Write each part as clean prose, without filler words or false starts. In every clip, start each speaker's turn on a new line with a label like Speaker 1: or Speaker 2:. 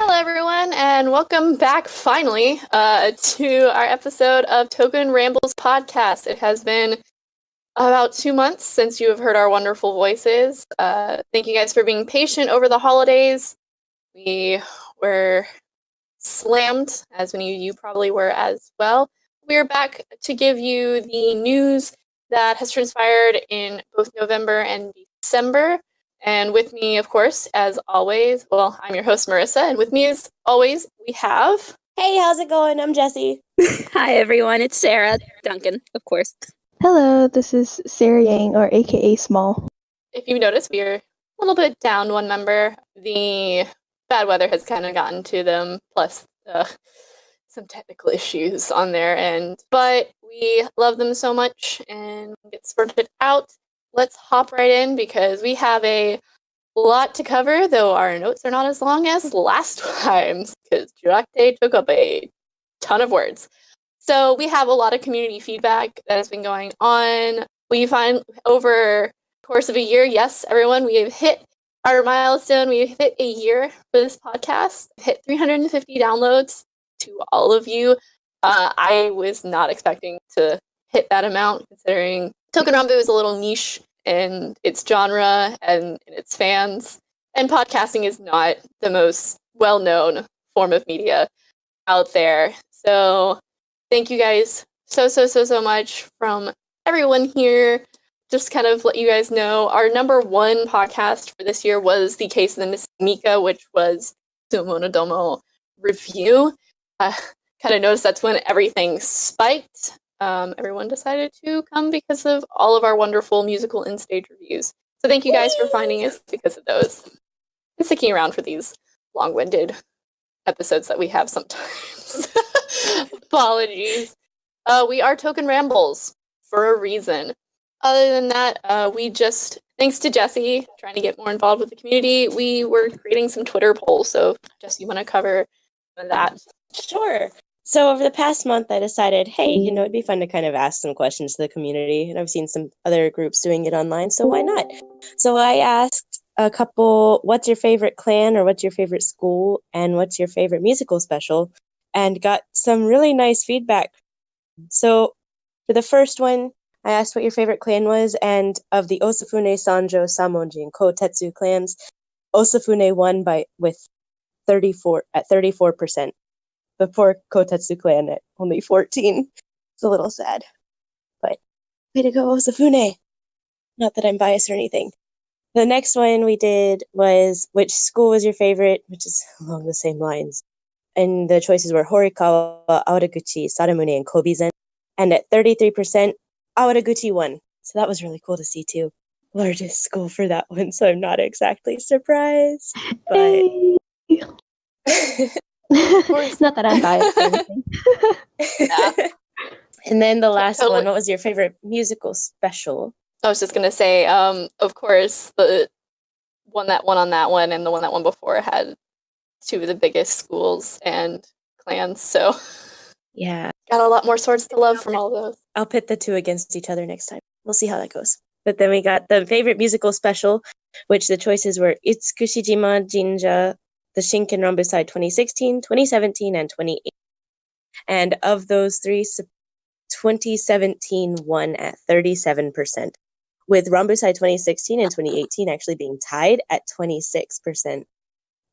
Speaker 1: Hello, everyone, and welcome back finally to our episode of Touken Rambles podcast. It has been about 2 months since you have heard our wonderful voices. Thank you guys for being patient over the holidays. We were slammed, as many of you probably were as well. We are back to give you the news that has transpired in both November and December. And with me, of course, as always, well, I'm your host, Marissa, and with me, as always, we have...
Speaker 2: Hey, how's it going? I'm Jessie.
Speaker 3: Hi, everyone. It's Sarah Duncan, of course.
Speaker 4: Hello, this is Sarah Yang, or AKA Small.
Speaker 1: If you've noticed, we are a little bit down one member. The bad weather has kind of gotten to them, plus some technical issues on their end. But we love them so much, and get started out. Let's hop right in because we have a lot to cover, though our notes are not as long as last time's because Jurakte took up a ton of words. So we have a lot of community feedback that has been going on. We find over the course of a year, yes, everyone, we have hit our milestone. We've hit a year for this podcast, hit 350 downloads to all of you. I was not expecting to hit that amount considering Touken Rambu is a little niche in its genre and in its fans, and podcasting is not the most well-known form of media out there. So thank you guys so much from everyone here. Just kind of let you guys know, our number one podcast for this year was The Case of the Missing Mika, which was Sumonodomo review. Kind of noticed that's when everything spiked. Everyone decided to come because of all of our wonderful musical in-stage reviews. So thank you guys for finding us because of those. And sticking around for these long-winded episodes that we have sometimes. Apologies. We are Touken Rambles for a reason. Other than that, we just, thanks to Jessie, trying to get more involved with the community, we were creating some Twitter polls. So Jessie, you want to cover that?
Speaker 2: Sure. So over the past month, I decided, hey, it'd be fun to kind of ask some questions to the community. And I've seen some other groups doing it online, so why not? So I asked a couple, what's your favorite clan or what's your favorite school and what's your favorite musical special? And got some really nice feedback. So for the first one, I asked what your favorite clan was, and of the Osafune, Sanjo, Samonji, and Kotetsu clans, Osafune won with 34%. The poor Kotetsu clan at only 14. It's a little sad. But way to go, Osafune! Not that I'm biased or anything. The next one we did was which school was your favorite, which is along the same lines. And the choices were Horikawa, Aodaguchi, Saramune, and Kobizen. And at 33%, Aodaguchi won. So that was really cool to see too. Largest school for that one, so I'm not exactly surprised. But
Speaker 4: It's not that I'm biased or anything.
Speaker 1: Yeah.
Speaker 2: And then the last
Speaker 1: Totally.
Speaker 2: one, what was your favorite musical special?
Speaker 1: I was just going to say, of course, the one that won on that one and the one that won before had two of the biggest schools and clans, so
Speaker 2: Yeah,
Speaker 1: got a lot more swords to love from all of those.
Speaker 2: I'll pit the two against each other next time. We'll see how that goes. But then we got the favorite musical special, which the choices were Itsukushijima Jinja, the Shinken Ranbu Sai 2016, 2017, and 2018. And of those three, 2017 won at 37%, with Ranbu Sai 2016 and 2018 actually being tied at 26%.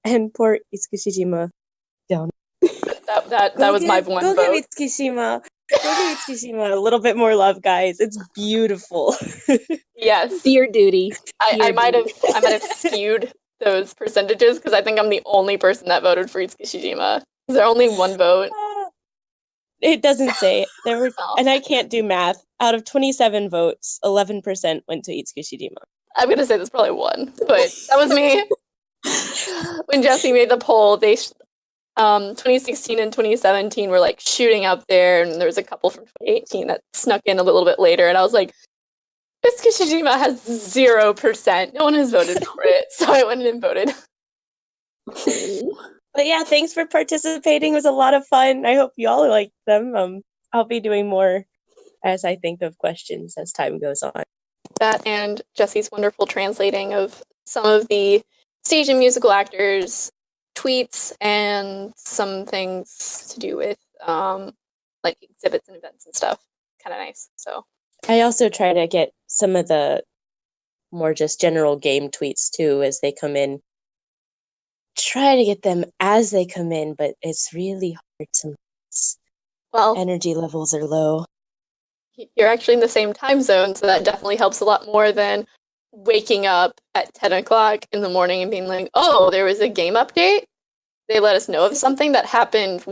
Speaker 2: And poor Itsukushijima down.
Speaker 1: That was my one
Speaker 2: Go
Speaker 1: vote.
Speaker 2: give Itsukushima. Go give Itsukushima a little bit more love, guys. It's beautiful.
Speaker 1: Yes,
Speaker 3: Your duty.
Speaker 1: I might have skewed those percentages because I think I'm the only person that voted for Itsukushijima. Is there only one vote?
Speaker 2: It doesn't say. There were,
Speaker 1: Oh.
Speaker 2: and I can't do math. Out of 27 votes, 11% went to Itsukushijima.
Speaker 1: I'm gonna say there's probably one, but that was me. When Jessie made the poll, 2016 and 2017 were like shooting up there, and there was a couple from 2018 that snuck in a little bit later, and I was like, this Kishijima has 0%. No one has voted for it, so I went and voted.
Speaker 2: But yeah, thanks for participating. It was a lot of fun. I hope you all liked them. I'll be doing more as I think of questions as time goes on.
Speaker 1: That and Jesse's wonderful translating of some of the stage and musical actors' tweets and some things to do with like exhibits and events and stuff. Kind of nice. So
Speaker 2: I also try to get some of the more just general game tweets too as they come in. Try to get them as they come in, but it's really hard sometimes.
Speaker 1: well,
Speaker 2: Energy levels are low.
Speaker 1: you're actually in the same time zone, so that definitely helps a lot more than waking up at 10 o'clock in the morning and being like, oh, there was a game update? They let us know of something that happened,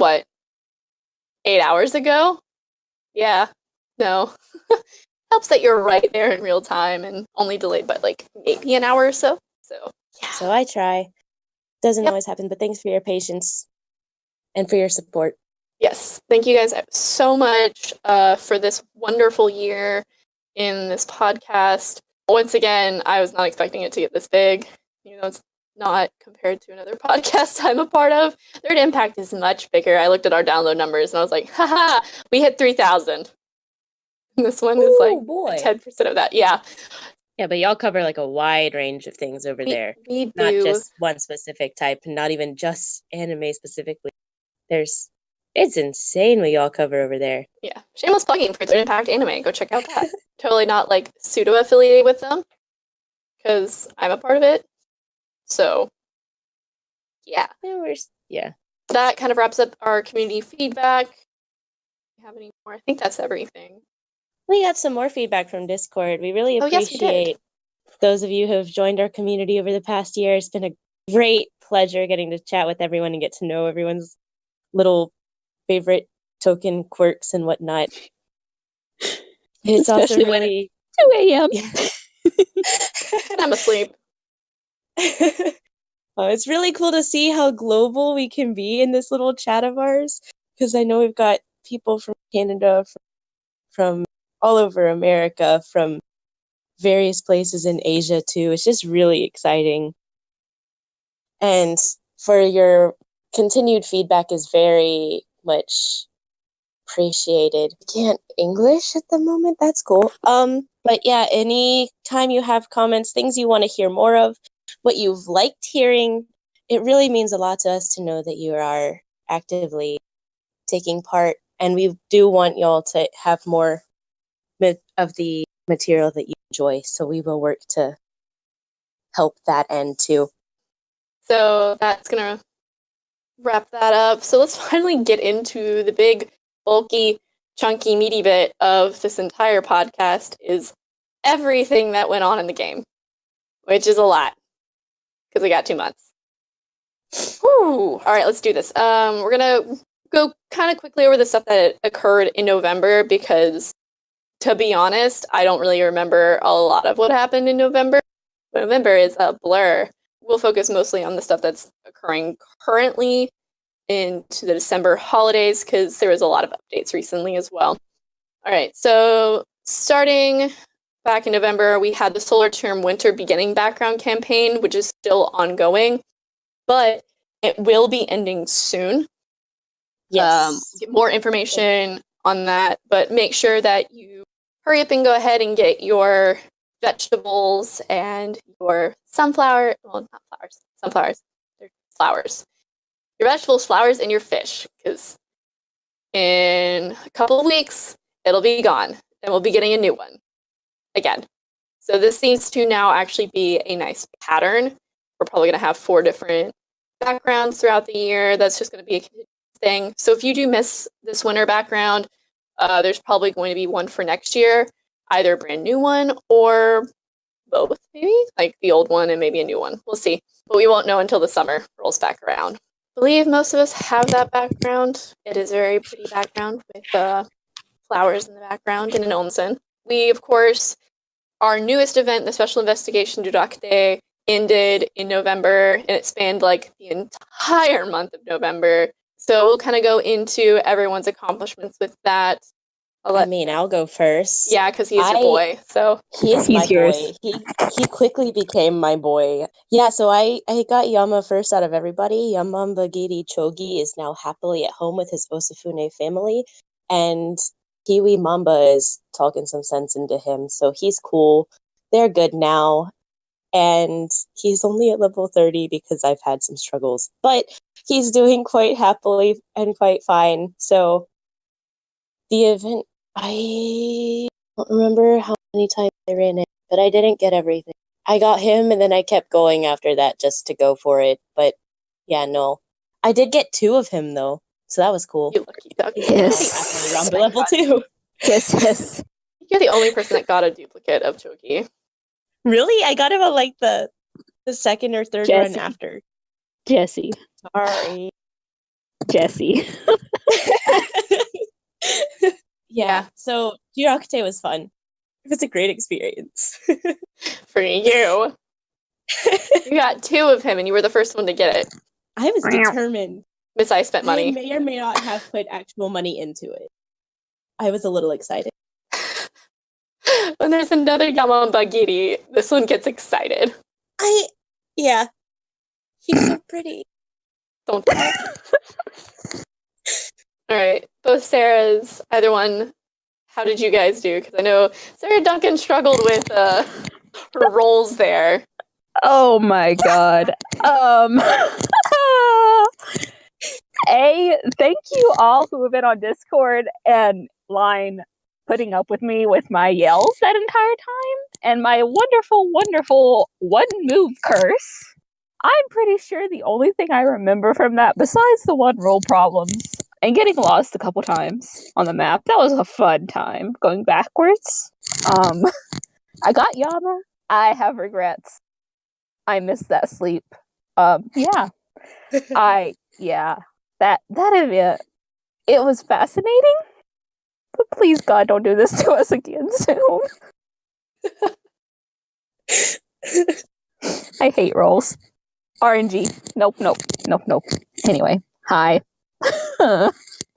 Speaker 1: 8 hours ago? Yeah, no. Helps that you're right there in real time and only delayed by maybe an hour or so. So, yeah.
Speaker 2: So I try. Doesn't
Speaker 1: Yep.
Speaker 2: always happen, but thanks for your patience and for your support.
Speaker 1: Yes, thank you guys so much for this wonderful year in this podcast. Once again, I was not expecting it to get this big. It's not compared to another podcast I'm a part of. Third Impact is much bigger. I looked at our download numbers and I was like, haha, we hit 3,000. And this one is like
Speaker 2: boy.
Speaker 1: 10% of that. Yeah.
Speaker 2: Yeah, but y'all cover a wide range of things over there.
Speaker 1: We
Speaker 2: Not
Speaker 1: do.
Speaker 2: just one specific type, not even just anime specifically. It's insane what y'all cover over there.
Speaker 1: Yeah. Shameless plugging for Third Impact Anime. Go check out that. Totally not pseudo affiliated with them because I'm a part of it. So, yeah.
Speaker 2: Yeah.
Speaker 1: That kind of wraps up our community feedback. Do you have any more? I think that's everything.
Speaker 2: We got some more feedback from Discord. We really
Speaker 1: Oh, yes, we did.
Speaker 2: appreciate those of you who have joined our community over the past year. It's been a great pleasure getting to chat with everyone and get to know everyone's little favorite token quirks and whatnot. It's
Speaker 3: Especially
Speaker 2: also
Speaker 3: when
Speaker 2: really
Speaker 3: 2 a.m.
Speaker 1: And I'm asleep.
Speaker 2: It's really cool to see how global we can be in this little chat of ours, because I know we've got people from Canada, from all over America, from various places in Asia too. It's just really exciting. And for your continued feedback is very much appreciated. Can't English at the moment. That's cool. But yeah, any time you have comments, things you want to hear more of, what you've liked hearing, it really means a lot to us to know that you are actively taking part, and we do want y'all to have more of the material that you enjoy, so we will work to help that end too.
Speaker 1: So that's gonna wrap that up. So let's finally get into the big, bulky, chunky, meaty bit of this entire podcast is everything that went on in the game, which is a lot because we got 2 months. Whew. All right, let's do this. We're gonna go kind of quickly over the stuff that occurred in November because, to be honest, I don't really remember a lot of what happened in November. November is a blur. We'll focus mostly on the stuff that's occurring currently into the December holidays because there was a lot of updates recently as well. All right, so starting back in November, we had the Solar Term Winter Beginning background campaign, which is still ongoing, but it will be ending soon.
Speaker 2: Yes.
Speaker 1: Get more information on that, but make sure that you hurry up and go ahead and get your vegetables and your sunflower, well, not flowers, sunflowers, they're flowers. Your vegetables, flowers, and your fish, because in a couple of weeks, it'll be gone, and we'll be getting a new one again. So this seems to now actually be a nice pattern. We're probably going to have 4 different backgrounds throughout the year. That's just going to be a thing. So if you do miss this winter background, there's probably going to be one for next year, either a brand new one or both, maybe, like the old one and maybe a new one. We'll see. But we won't know until the summer rolls back around. I believe most of us have that background. It is a very pretty background with flowers in the background and an onsen. We, of course, our newest event, the Special Investigation Dudakte, ended in November, and it spanned like the entire month of November. So we'll kind of go into everyone's accomplishments with that.
Speaker 2: I'll go first.
Speaker 1: Yeah, because he's your boy. So
Speaker 2: he is my
Speaker 3: He's yours.
Speaker 2: boy. He quickly became my boy. Yeah, so I got Yama first out of everybody. Yamambagiri Chogi is now happily at home with his Osafune family, and Kiwi Mamba is talking some sense into him, so he's cool. They're good now, and he's only at level 30 because I've had some struggles, but he's doing quite happily and quite fine. So the event, I don't remember how many times I ran it, but I didn't get everything. I got him, and then I kept going after that just to go for it. But yeah, no. I did get 2 of him, though, so that was cool.
Speaker 1: you lucky duck.
Speaker 3: Yes.
Speaker 2: Happily Rumble level 2.
Speaker 3: Yes.
Speaker 1: You're the only person that got a duplicate of Chogi.
Speaker 2: Really? I got him on like the second or third run
Speaker 3: Jesse.
Speaker 2: after.
Speaker 3: Jesse.
Speaker 2: Sorry.
Speaker 3: Jesse.
Speaker 2: Yeah. So Jirokute was fun. It was a great experience.
Speaker 1: For you. You got 2 of him, and you were the first one to get it.
Speaker 2: I was determined.
Speaker 1: Miss I spent
Speaker 2: I
Speaker 1: money.
Speaker 2: may or may not have put actual money into it. I was a little excited.
Speaker 1: When there's another Yamambagiri, this one gets excited.
Speaker 2: Yeah. He's so pretty.
Speaker 1: Don't. All right, both Sarahs, either one. How did you guys do? Because I know Sarah Duncan struggled with her roles there.
Speaker 3: Oh my god. Thank you all who have been on Discord and line putting up with me with my yells that entire time and my wonderful, wonderful one move curse. I'm pretty sure the only thing I remember from that, besides the one roll problems and getting lost a couple times on the map, that was a fun time going backwards. I got Yama. I have regrets. I missed that sleep. Yeah. That event, it was fascinating. But please, God, don't do this to us again soon. I hate rolls. RNG. Nope. Anyway, hi.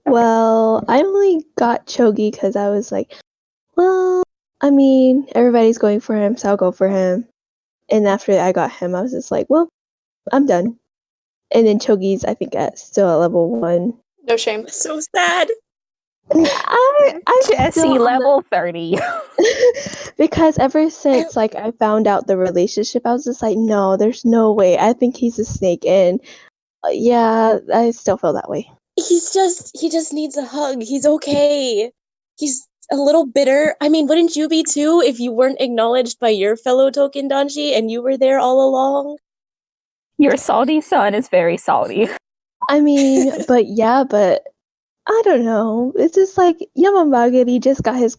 Speaker 4: Well, I only got Chogi because I was like, well, I mean, everybody's going for him, so I'll go for him. And after I got him, I was just like, well, I'm done. And then Chogi's, I think, still at level 1.
Speaker 1: No shame.
Speaker 2: So sad.
Speaker 4: I'm
Speaker 3: Jesse,
Speaker 4: still on
Speaker 3: level 30.
Speaker 4: because ever since like I found out the relationship, I was just like, no, there's no way. I think he's a snake, and yeah, I still feel that way.
Speaker 2: He just needs a hug. He's okay. He's a little bitter. I mean, wouldn't you be too if you weren't acknowledged by your fellow Touken Danshi and you were there all along?
Speaker 3: Your salty son is very salty.
Speaker 4: I mean, but I don't know. It's just like Yamamagiri just got his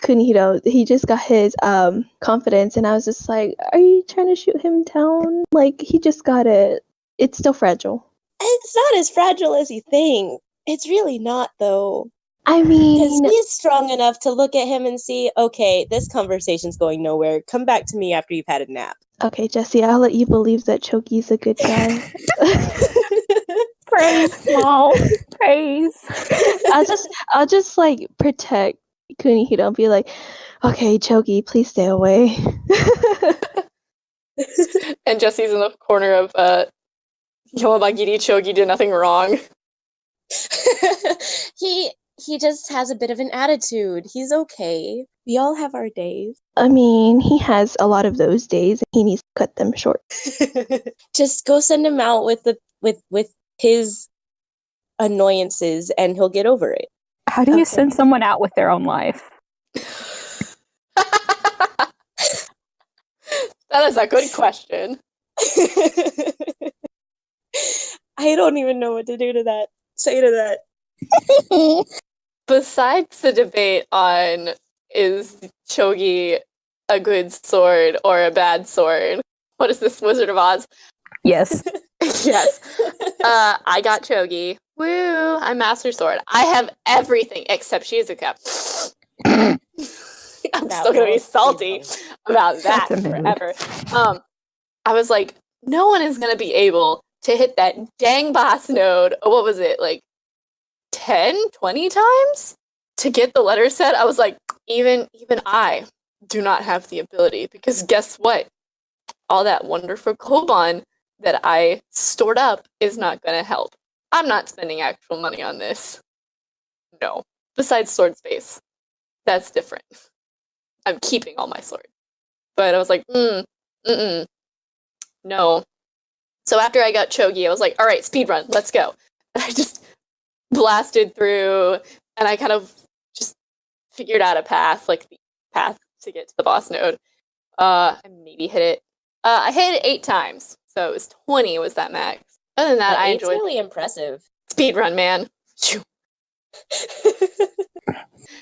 Speaker 4: Kunihiro, he just got his confidence, and I was just like, are you trying to shoot him down? Like, he just got it. It's still fragile.
Speaker 2: It's not as fragile as you think. It's really not, though.
Speaker 4: I
Speaker 2: Because
Speaker 4: mean,
Speaker 2: he's strong enough to look at him and see, okay, this conversation's going nowhere. Come back to me after you've had a nap.
Speaker 4: okay, Jesse, I'll let you believe that Choki's a good guy.
Speaker 3: Praise, small. Praise.
Speaker 4: I'll just like protect Kunihiro and be like, okay, Choki, please stay away.
Speaker 1: And Jesse's in the corner of Yamabagiri Chogi did nothing wrong.
Speaker 2: He just has a bit of an attitude. He's okay. We all have our days.
Speaker 4: I mean, he has a lot of those days, and he needs to cut them short.
Speaker 2: Just go send him out with his annoyances, and he'll get over it.
Speaker 3: How do you send someone out with their own life?
Speaker 1: That is a good question.
Speaker 2: I don't even know what to do to that. Say to that.
Speaker 1: Besides the debate on is Chogi a good sword or a bad sword, what is this, Wizard of Oz?
Speaker 3: Yes.
Speaker 1: Yes. I got Chogi. Woo! I'm Master Sword. I have everything except Shizuka. I'm still gonna be salty about that forever. I was like, no one is going to be able to hit that dang boss node. What was it? Like 10, 20 times to get the letter set? I was like, even I do not have the ability, because guess what? All that wonderful Koban that I stored up is not going to help. I'm not spending actual money on this. No. Besides sword space. That's different. I'm keeping all my sword. But I was like, no. So after I got Chogi, I was like, all right, speedrun, let's go. And I just blasted through, and I kind of just figured out a path, like the path to get to the boss node. I maybe hit it. I hit it 8 times, so it was 20 was that max. Other than that, I
Speaker 2: It's
Speaker 1: enjoyed
Speaker 2: really impressive.
Speaker 1: speedrun, man.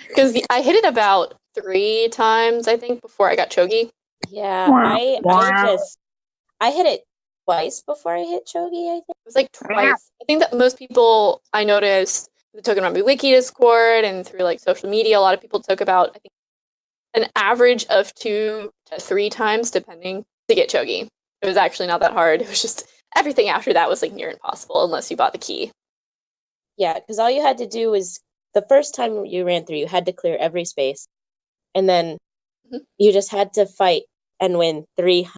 Speaker 1: Because I hit it about 3 times, I think, before I got Chogi.
Speaker 2: Yeah,
Speaker 3: Wow.
Speaker 2: I hit it twice before I hit Chogi, I think.
Speaker 1: It was like twice. I think that most people, I noticed the Touken Rambu Wiki Discord and through like social media, a lot of people took about, I think, an average of 2 to 3 times, depending, to get Chogi. It was actually not that hard. It was just everything after that was like near impossible unless you bought the key.
Speaker 2: Yeah, because all you had to do was, the first time you ran through, you had to clear every space. And then
Speaker 1: Mhm.
Speaker 2: you just had to fight and win 3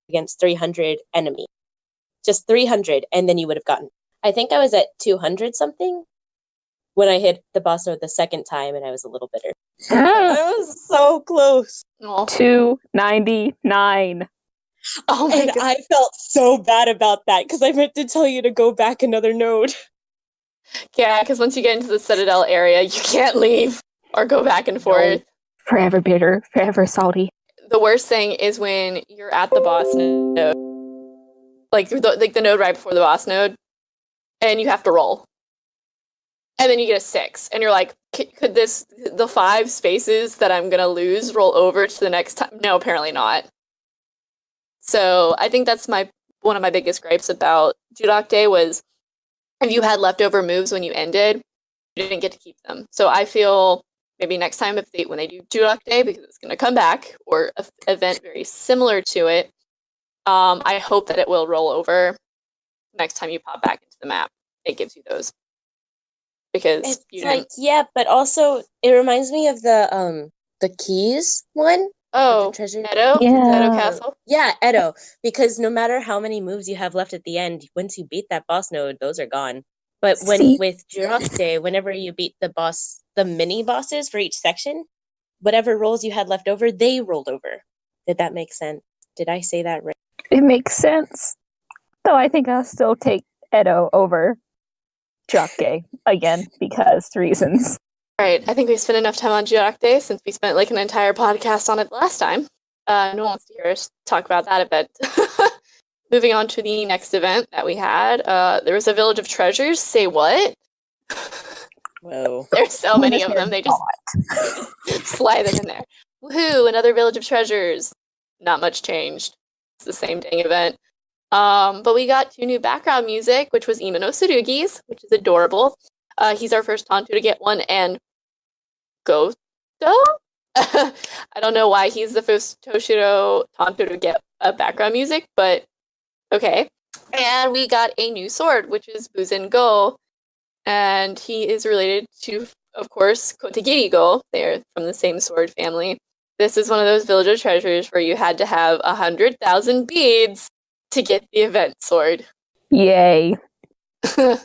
Speaker 2: against 300 enemy. Just 300, and then you would have gotten. I think I was at 200 something when I hit the boss node the second time, and I was a little bitter. I was so close.
Speaker 1: Oh,
Speaker 3: 299.
Speaker 1: oh my
Speaker 2: And
Speaker 1: god.
Speaker 2: I felt so bad about that because I meant to tell you to go back another node.
Speaker 1: Yeah, because once you get into the Citadel area, you can't leave or go back and forth.
Speaker 3: Forever bitter, forever salty.
Speaker 1: The worst thing is when you're at the boss node, like the node right before the boss node, and you have to roll. And then you get a 6, and you're like, could the 5 spaces that I'm gonna lose roll over to the next time? No, apparently not. So I think that's one of my biggest gripes about Judok Day was if you had leftover moves when you ended, you didn't get to keep them. So I feel maybe next time when they do Judok Day, because it's gonna come back, or an event very similar to it, I hope that it will roll over next time you pop back into the map. It gives you those. Because
Speaker 2: It's
Speaker 1: you
Speaker 2: like,
Speaker 1: didn't.
Speaker 2: yeah, but also it reminds me of the keys one.
Speaker 1: Oh,
Speaker 2: the treasure.
Speaker 1: Edo?
Speaker 3: Yeah.
Speaker 1: Edo Castle?
Speaker 2: Yeah, Edo. Because no matter how many moves you have left at the end, once you beat that boss node, those are gone. But
Speaker 3: See?
Speaker 2: with Jurok Day, whenever you beat the mini bosses for each section, whatever rolls you had left over, they rolled over. Did that make sense? Did I say that right?
Speaker 3: It makes sense. Though I think I'll still take Edo over Jockey again because reasons.
Speaker 1: Alright, I think we spent enough time on Judok Day since we spent like an entire podcast on it last time. No one wants to hear us talk about that event. Moving on to the next event that we had, there was a Village of Treasures. Say what?
Speaker 2: Whoa.
Speaker 1: There's so many of them. They just slide them in there. Woohoo! Another Village of Treasures. Not much changed. It's the same dang event. But we got 2 new background music, which was Imano Tsurugi's, which is adorable. He's our first Tanto to get one, and Goto? I don't know why he's the first Toshiro Tanto to get a background music, but okay. And we got a new sword, which is Buzen Gou, and he is related to, of course, Kotegiri Go. They're from the same sword family. This is one of those villager treasures where you had to have 100,000 beads to get the event sword.
Speaker 3: Yay.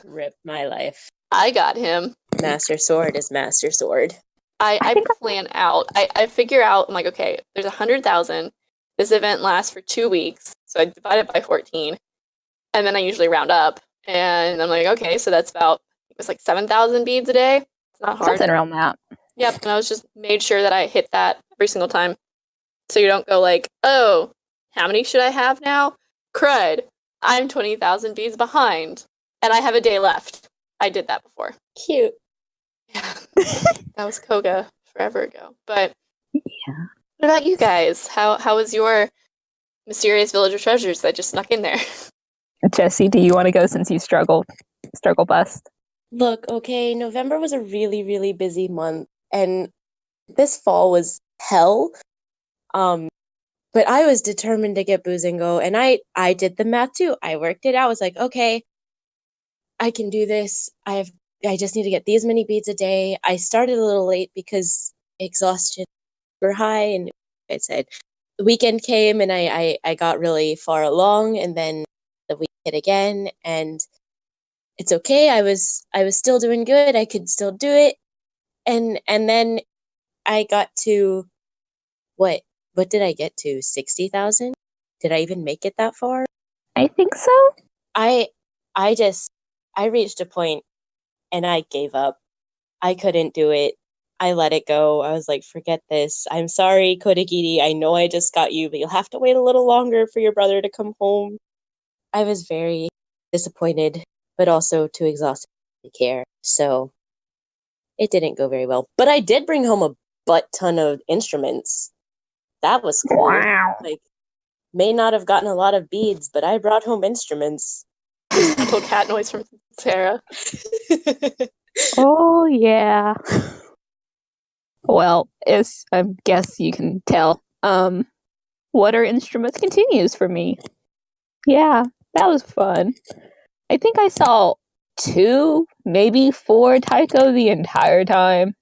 Speaker 2: Rip my life.
Speaker 1: I got him.
Speaker 2: Master sword is master sword.
Speaker 1: I plan out. I figure out, I'm like, okay, there's 100,000. This event lasts for 2 weeks, so I divide it by 14. And then I usually round up. And I'm like, okay, so that's about, it was like 7,000 beads a day. It's not hard.
Speaker 3: Something around that.
Speaker 1: Yep, and I was just made sure that I hit that every single time. So you don't go like, oh, how many should I have now? Crud, I'm 20,000 beads behind. And I have a day left. I did that before.
Speaker 2: Cute.
Speaker 1: Yeah. That was Koga forever ago. But
Speaker 3: Yeah.
Speaker 1: what about you guys? How was your mysterious village of treasures that just snuck in there?
Speaker 3: Jesse, do you want to go since you struggle bust?
Speaker 2: Look, okay, November was a really, really busy month, and this fall was hell. But I was determined to get Buzen Gou, and I did the math too. I worked it out. I was like, okay, I can do this. I just need to get these many beads a day. I started a little late because exhaustion were high, and I said the weekend came, and I got really far along, and then the week hit again, and it's okay. I was still doing good. I could still do it, and then I got to what did I get to? 60,000? Did I even make it that far?
Speaker 3: I think so.
Speaker 2: I reached a point and I gave up. I couldn't do it. I let it go. I was like, forget this. I'm sorry, Kodagiri. I know I just got you, but you'll have to wait a little longer for your brother to come home. I was very disappointed, but also too exhausted to care. So it didn't go very well. But I did bring home a butt ton of instruments. That was cool.
Speaker 3: Wow.
Speaker 2: Like, may not have gotten a lot of beads, but I brought home instruments.
Speaker 1: Mental cat noise from Sarah.
Speaker 3: Oh yeah. Well, as I guess you can tell, Water Instruments continues for me. Yeah, that was fun. I think I saw 2, maybe 4 Taiko the entire time.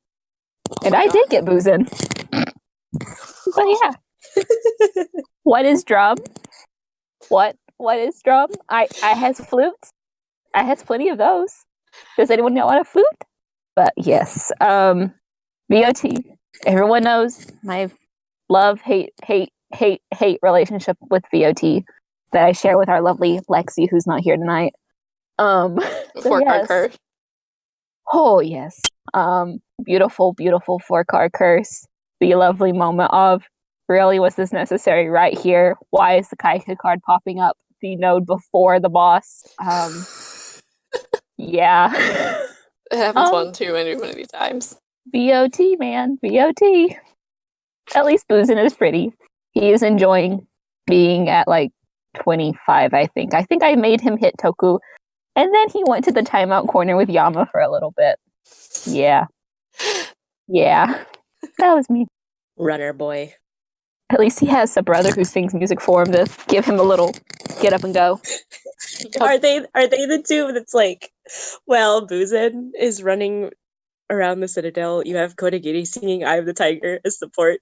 Speaker 3: And I did get Buzen. But yeah. What is drum? What is drum? I has flutes. I has plenty of those. Does anyone know what a flute? But yes. VOT. Everyone knows my love, hate relationship with VOT that I share with our lovely Lexi, who's not here tonight. So
Speaker 1: Four-card curse.
Speaker 3: Oh yes. Beautiful 4-card curse. The lovely moment of, really, was this necessary right here? Why is the Kaika card popping up the node before the boss? Yeah.
Speaker 1: It happens one too many times.
Speaker 3: VOT, man. VOT. At least Buzen is pretty. He is enjoying being at like 25, I think. I think I made him hit Toku. And then he went to the timeout corner with Yama for a little bit. Yeah. Yeah. That was me.
Speaker 2: Runner boy.
Speaker 3: At least he has a brother who sings music for him to give him a little get up and go.
Speaker 2: Are they the two that's like, well, Buzen is running around the Citadel. You have Kodagiri singing "Eye of the Tiger" as support.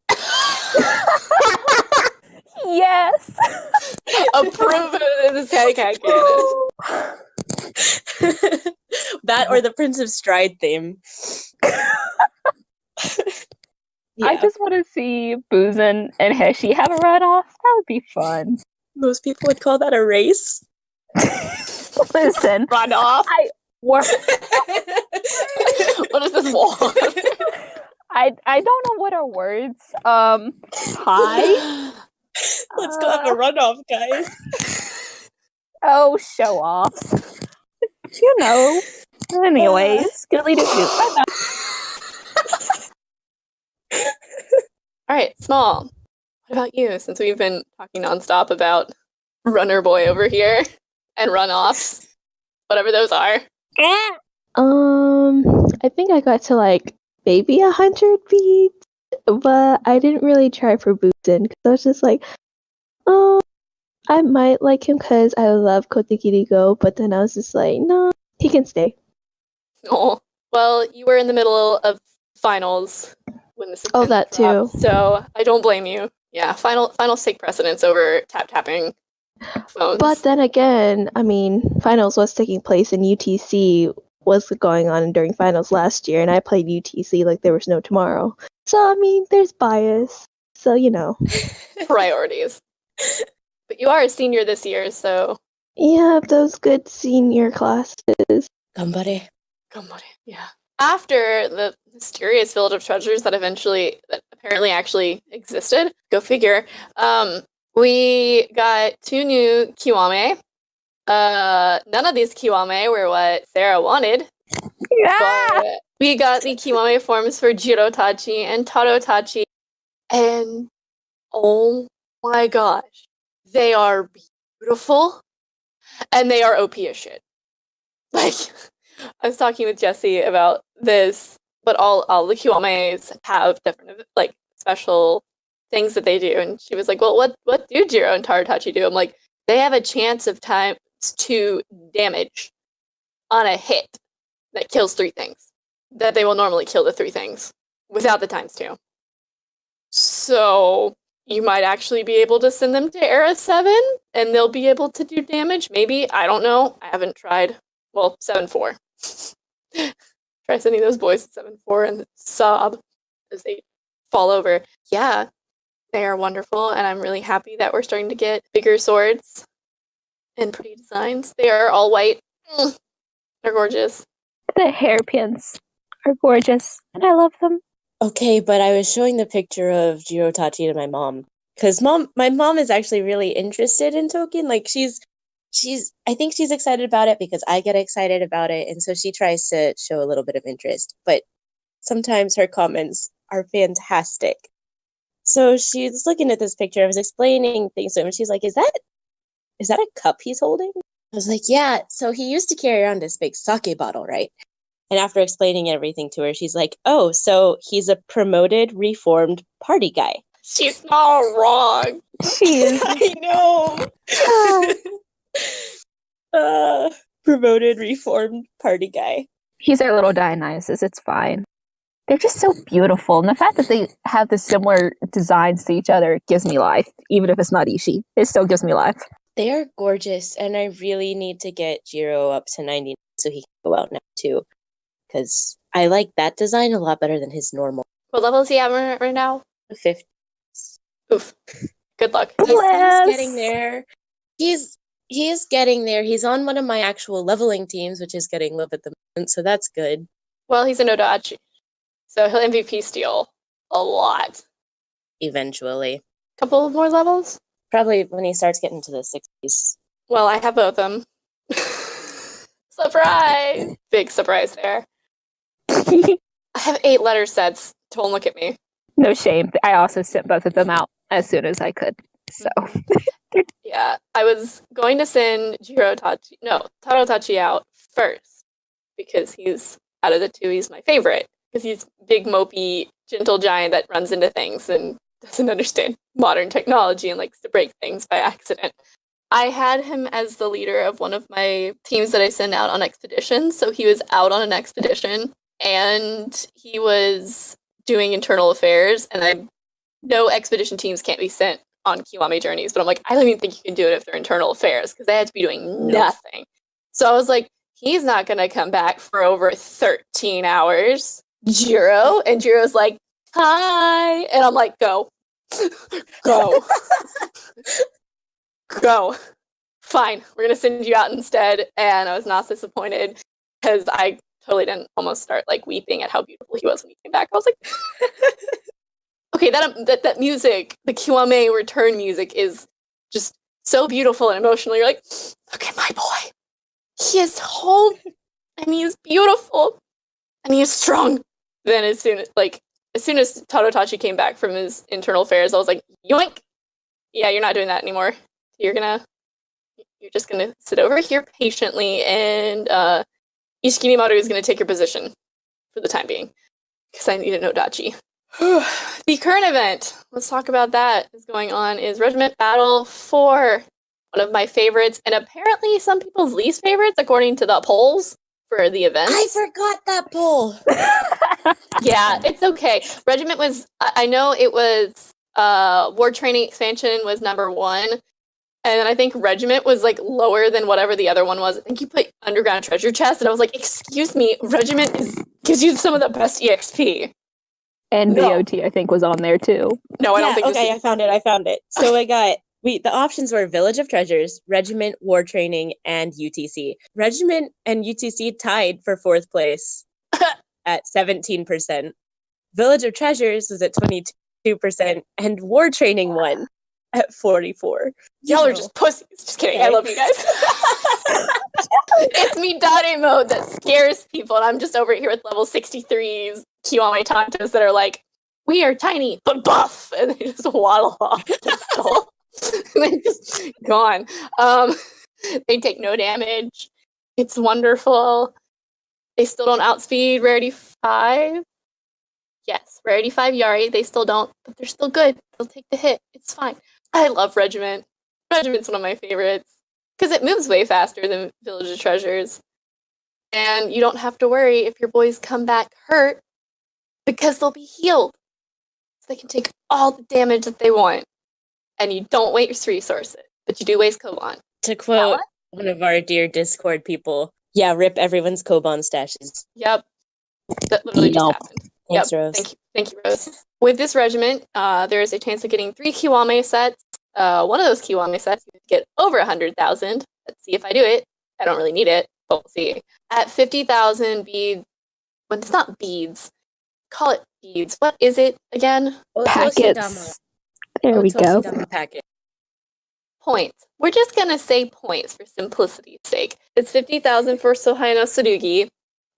Speaker 3: Yes.
Speaker 1: Approve it as a cat cannon.
Speaker 2: That or the Prince of Stride theme. Yeah.
Speaker 3: I just want to see Buzen and Heshi have a runoff. That would be fun.
Speaker 2: Most people would call that a race.
Speaker 3: Listen,
Speaker 1: Run off.
Speaker 3: what
Speaker 1: What is this wall?
Speaker 3: I don't know what are words. Hi.
Speaker 2: Let's go have a runoff, guys.
Speaker 3: Oh, show offs. You know. Anyways, goodly do. Bye.
Speaker 1: All right, Small. What about you? Since we've been talking nonstop about Runner Boy over here and runoffs, whatever those are.
Speaker 4: I think I got to like maybe 100 beats, but I didn't really try for Buzen because I was just like, oh, I might like him because I love Kotekiri Go, but then I was just like, no, he can stay.
Speaker 1: Oh, well, you were in the middle of finals when this.
Speaker 4: That
Speaker 1: dropped,
Speaker 4: too.
Speaker 1: So I don't blame you. Yeah, finals take precedence over tapping phones.
Speaker 4: But then again, I mean, finals was taking place in UTC was going on during finals last year, and I played UTC like there was no tomorrow. So I mean, there's bias. So you know,
Speaker 1: priorities. But you are a senior this year, so
Speaker 4: yeah, those good senior classes.
Speaker 2: Gambare.
Speaker 1: Yeah. After the mysterious village of treasures that apparently actually existed, go figure. We got 2 new Kiwame. None of these Kiwame were what Sarah wanted.
Speaker 3: Yeah.
Speaker 1: But we got the Kiwame forms for Jirotachi and Tarotachi, and oh my gosh, they are beautiful, and they are OP as shit. Like, I was talking with Jesse about this, but all the Kiwames have different, like, special things that they do. And she was like, well, what do Jiro and Tarotachi do? I'm like, they have a chance of times 2 damage on a hit that kills 3 things. That they will normally kill the 3 things without the times 2. So you might actually be able to send them to Era 7 and they'll be able to do damage. Maybe. I don't know. I haven't tried. Well, 7-4. Try sending those boys to 7-4 and sob as they fall over. Yeah, they are wonderful, and I'm really happy that we're starting to get bigger swords and pretty designs. They are all white. They're gorgeous.
Speaker 3: The hairpins are gorgeous, and I love them.
Speaker 2: Okay, but I was showing the picture of Jirotachi to my mom. Because my mom is actually really interested in Touken. Like, I think she's excited about it because I get excited about it, and so she tries to show a little bit of interest. But sometimes her comments are fantastic. So she's looking at this picture. I was explaining things to him, and she's like, "Is that a cup he's holding?" I was like, "Yeah." So he used to carry around this big sake bottle, right? And after explaining everything to her, she's like, "Oh, so he's a promoted, reformed party guy."
Speaker 1: She's not wrong.
Speaker 3: She is.
Speaker 2: I know. Promoted, reformed party guy.
Speaker 3: He's our little Dionysus. It's fine. They're just so beautiful. And the fact that they have the similar designs to each other gives me life. Even if it's not Ishi, it still gives me life.
Speaker 2: They are gorgeous, and I really need to get Jiro up to 90 so he can go out now too. Because I like that design a lot better than his normal.
Speaker 1: What level is he at right now?
Speaker 2: 50.
Speaker 1: Oof. Good luck.
Speaker 2: He's
Speaker 3: Bless.
Speaker 2: getting there. He's getting there. He's on one of my actual leveling teams, which is getting love at the moment, so that's good.
Speaker 1: Well, he's an Odachi, so he'll MVP steal a lot.
Speaker 2: Eventually.
Speaker 1: Couple more levels?
Speaker 2: Probably when he starts getting to the 60s.
Speaker 1: Well, I have both of them. Surprise! Big surprise there. I have 8 letter sets. Don't look at me.
Speaker 3: No shame. I also sent both of them out as soon as I could. So
Speaker 1: Yeah, I was going to send Tarotachi out first because he's, out of the 2, he's my favorite. Because he's big, mopey, gentle giant that runs into things and doesn't understand modern technology and likes to break things by accident. I had him as the leader of one of my teams that I send out on expeditions. So he was out on an expedition and he was doing internal affairs. And I know expedition teams can't be sent on Kiwami journeys, but I'm like, I don't even think you can do it if they're internal affairs because they had to be doing nothing. So I was like, he's not going to come back for over 13 hours. Jiro? And Jiro's like, hi. And I'm like, go. Go. Go. Fine. We're going to send you out instead. And I was not disappointed because I totally didn't almost start like weeping at how beautiful he was when he came back. I was like, okay, that music, the Kiwame return music is just so beautiful and emotional. You're like, look at my boy. He is home and he is beautiful and he is strong. Then as soon as Tarotachi came back from his internal affairs, I was like, yoink. Yeah, you're not doing that anymore. You're just gonna sit over here patiently and Ishikinimaru is gonna take your position for the time being. Because I need an Odachi. The current event, let's talk about that, is going on is Regiment Battle 4. One of my favorites, and apparently some people's least favorites, according to the polls for the events.
Speaker 2: I forgot that poll.
Speaker 1: Yeah, it's okay. Regiment was, I know it was, War Training Expansion was number 1, and then I think Regiment was like lower than whatever the other one was. I think you put Underground Treasure Chest, and I was like, excuse me, Regiment gives you some of the best EXP.
Speaker 3: and
Speaker 1: No.
Speaker 3: VOT I think was on there too.
Speaker 1: No, I don't think
Speaker 2: Okay, I found it. So the options were Village of Treasures, Regiment, War Training, and UTC. Regiment and UTC tied for 4th place at 17%. Village of Treasures was at 22%, and War Training won at 44%.
Speaker 1: Y'all are just pussies. Just kidding. I love you guys. It's me Dade mode that scares people, and I'm just over here with level 63s Kiwame Tantos that are like, we are tiny but buff, and they just waddle off the skull. They're just gone. They take no damage. It's wonderful. They still don't outspeed Rarity 5. Yes, rarity 5 Yari, they still don't, but they're still good. They'll take the hit. It's fine. I love Regiment. Regiment's one of my favorites because it moves way faster than Village of Treasures. And you don't have to worry if your boys come back hurt because they'll be healed. So they can take all the damage that they want. And you don't waste resources, but you do waste Koban.
Speaker 2: To quote one of our dear Discord people, yeah, rip everyone's Koban stashes.
Speaker 1: Yep. That literally just happened.
Speaker 2: Thanks,
Speaker 1: Yep.
Speaker 2: Rose.
Speaker 1: Thank you, Rose. With this regiment, there is a chance of getting 3 Kiwame sets. One of those Kiwame sets, you get over 100,000. Let's see if I do it. I don't really need it, but we'll see. At 50,000 beads, when it's not beads, call it beads. What is it again?
Speaker 3: Packets. There we go.
Speaker 2: Packet.
Speaker 1: Points. We're just going to say points for simplicity's sake. It's 50,000 for Sohei no Tsurugi,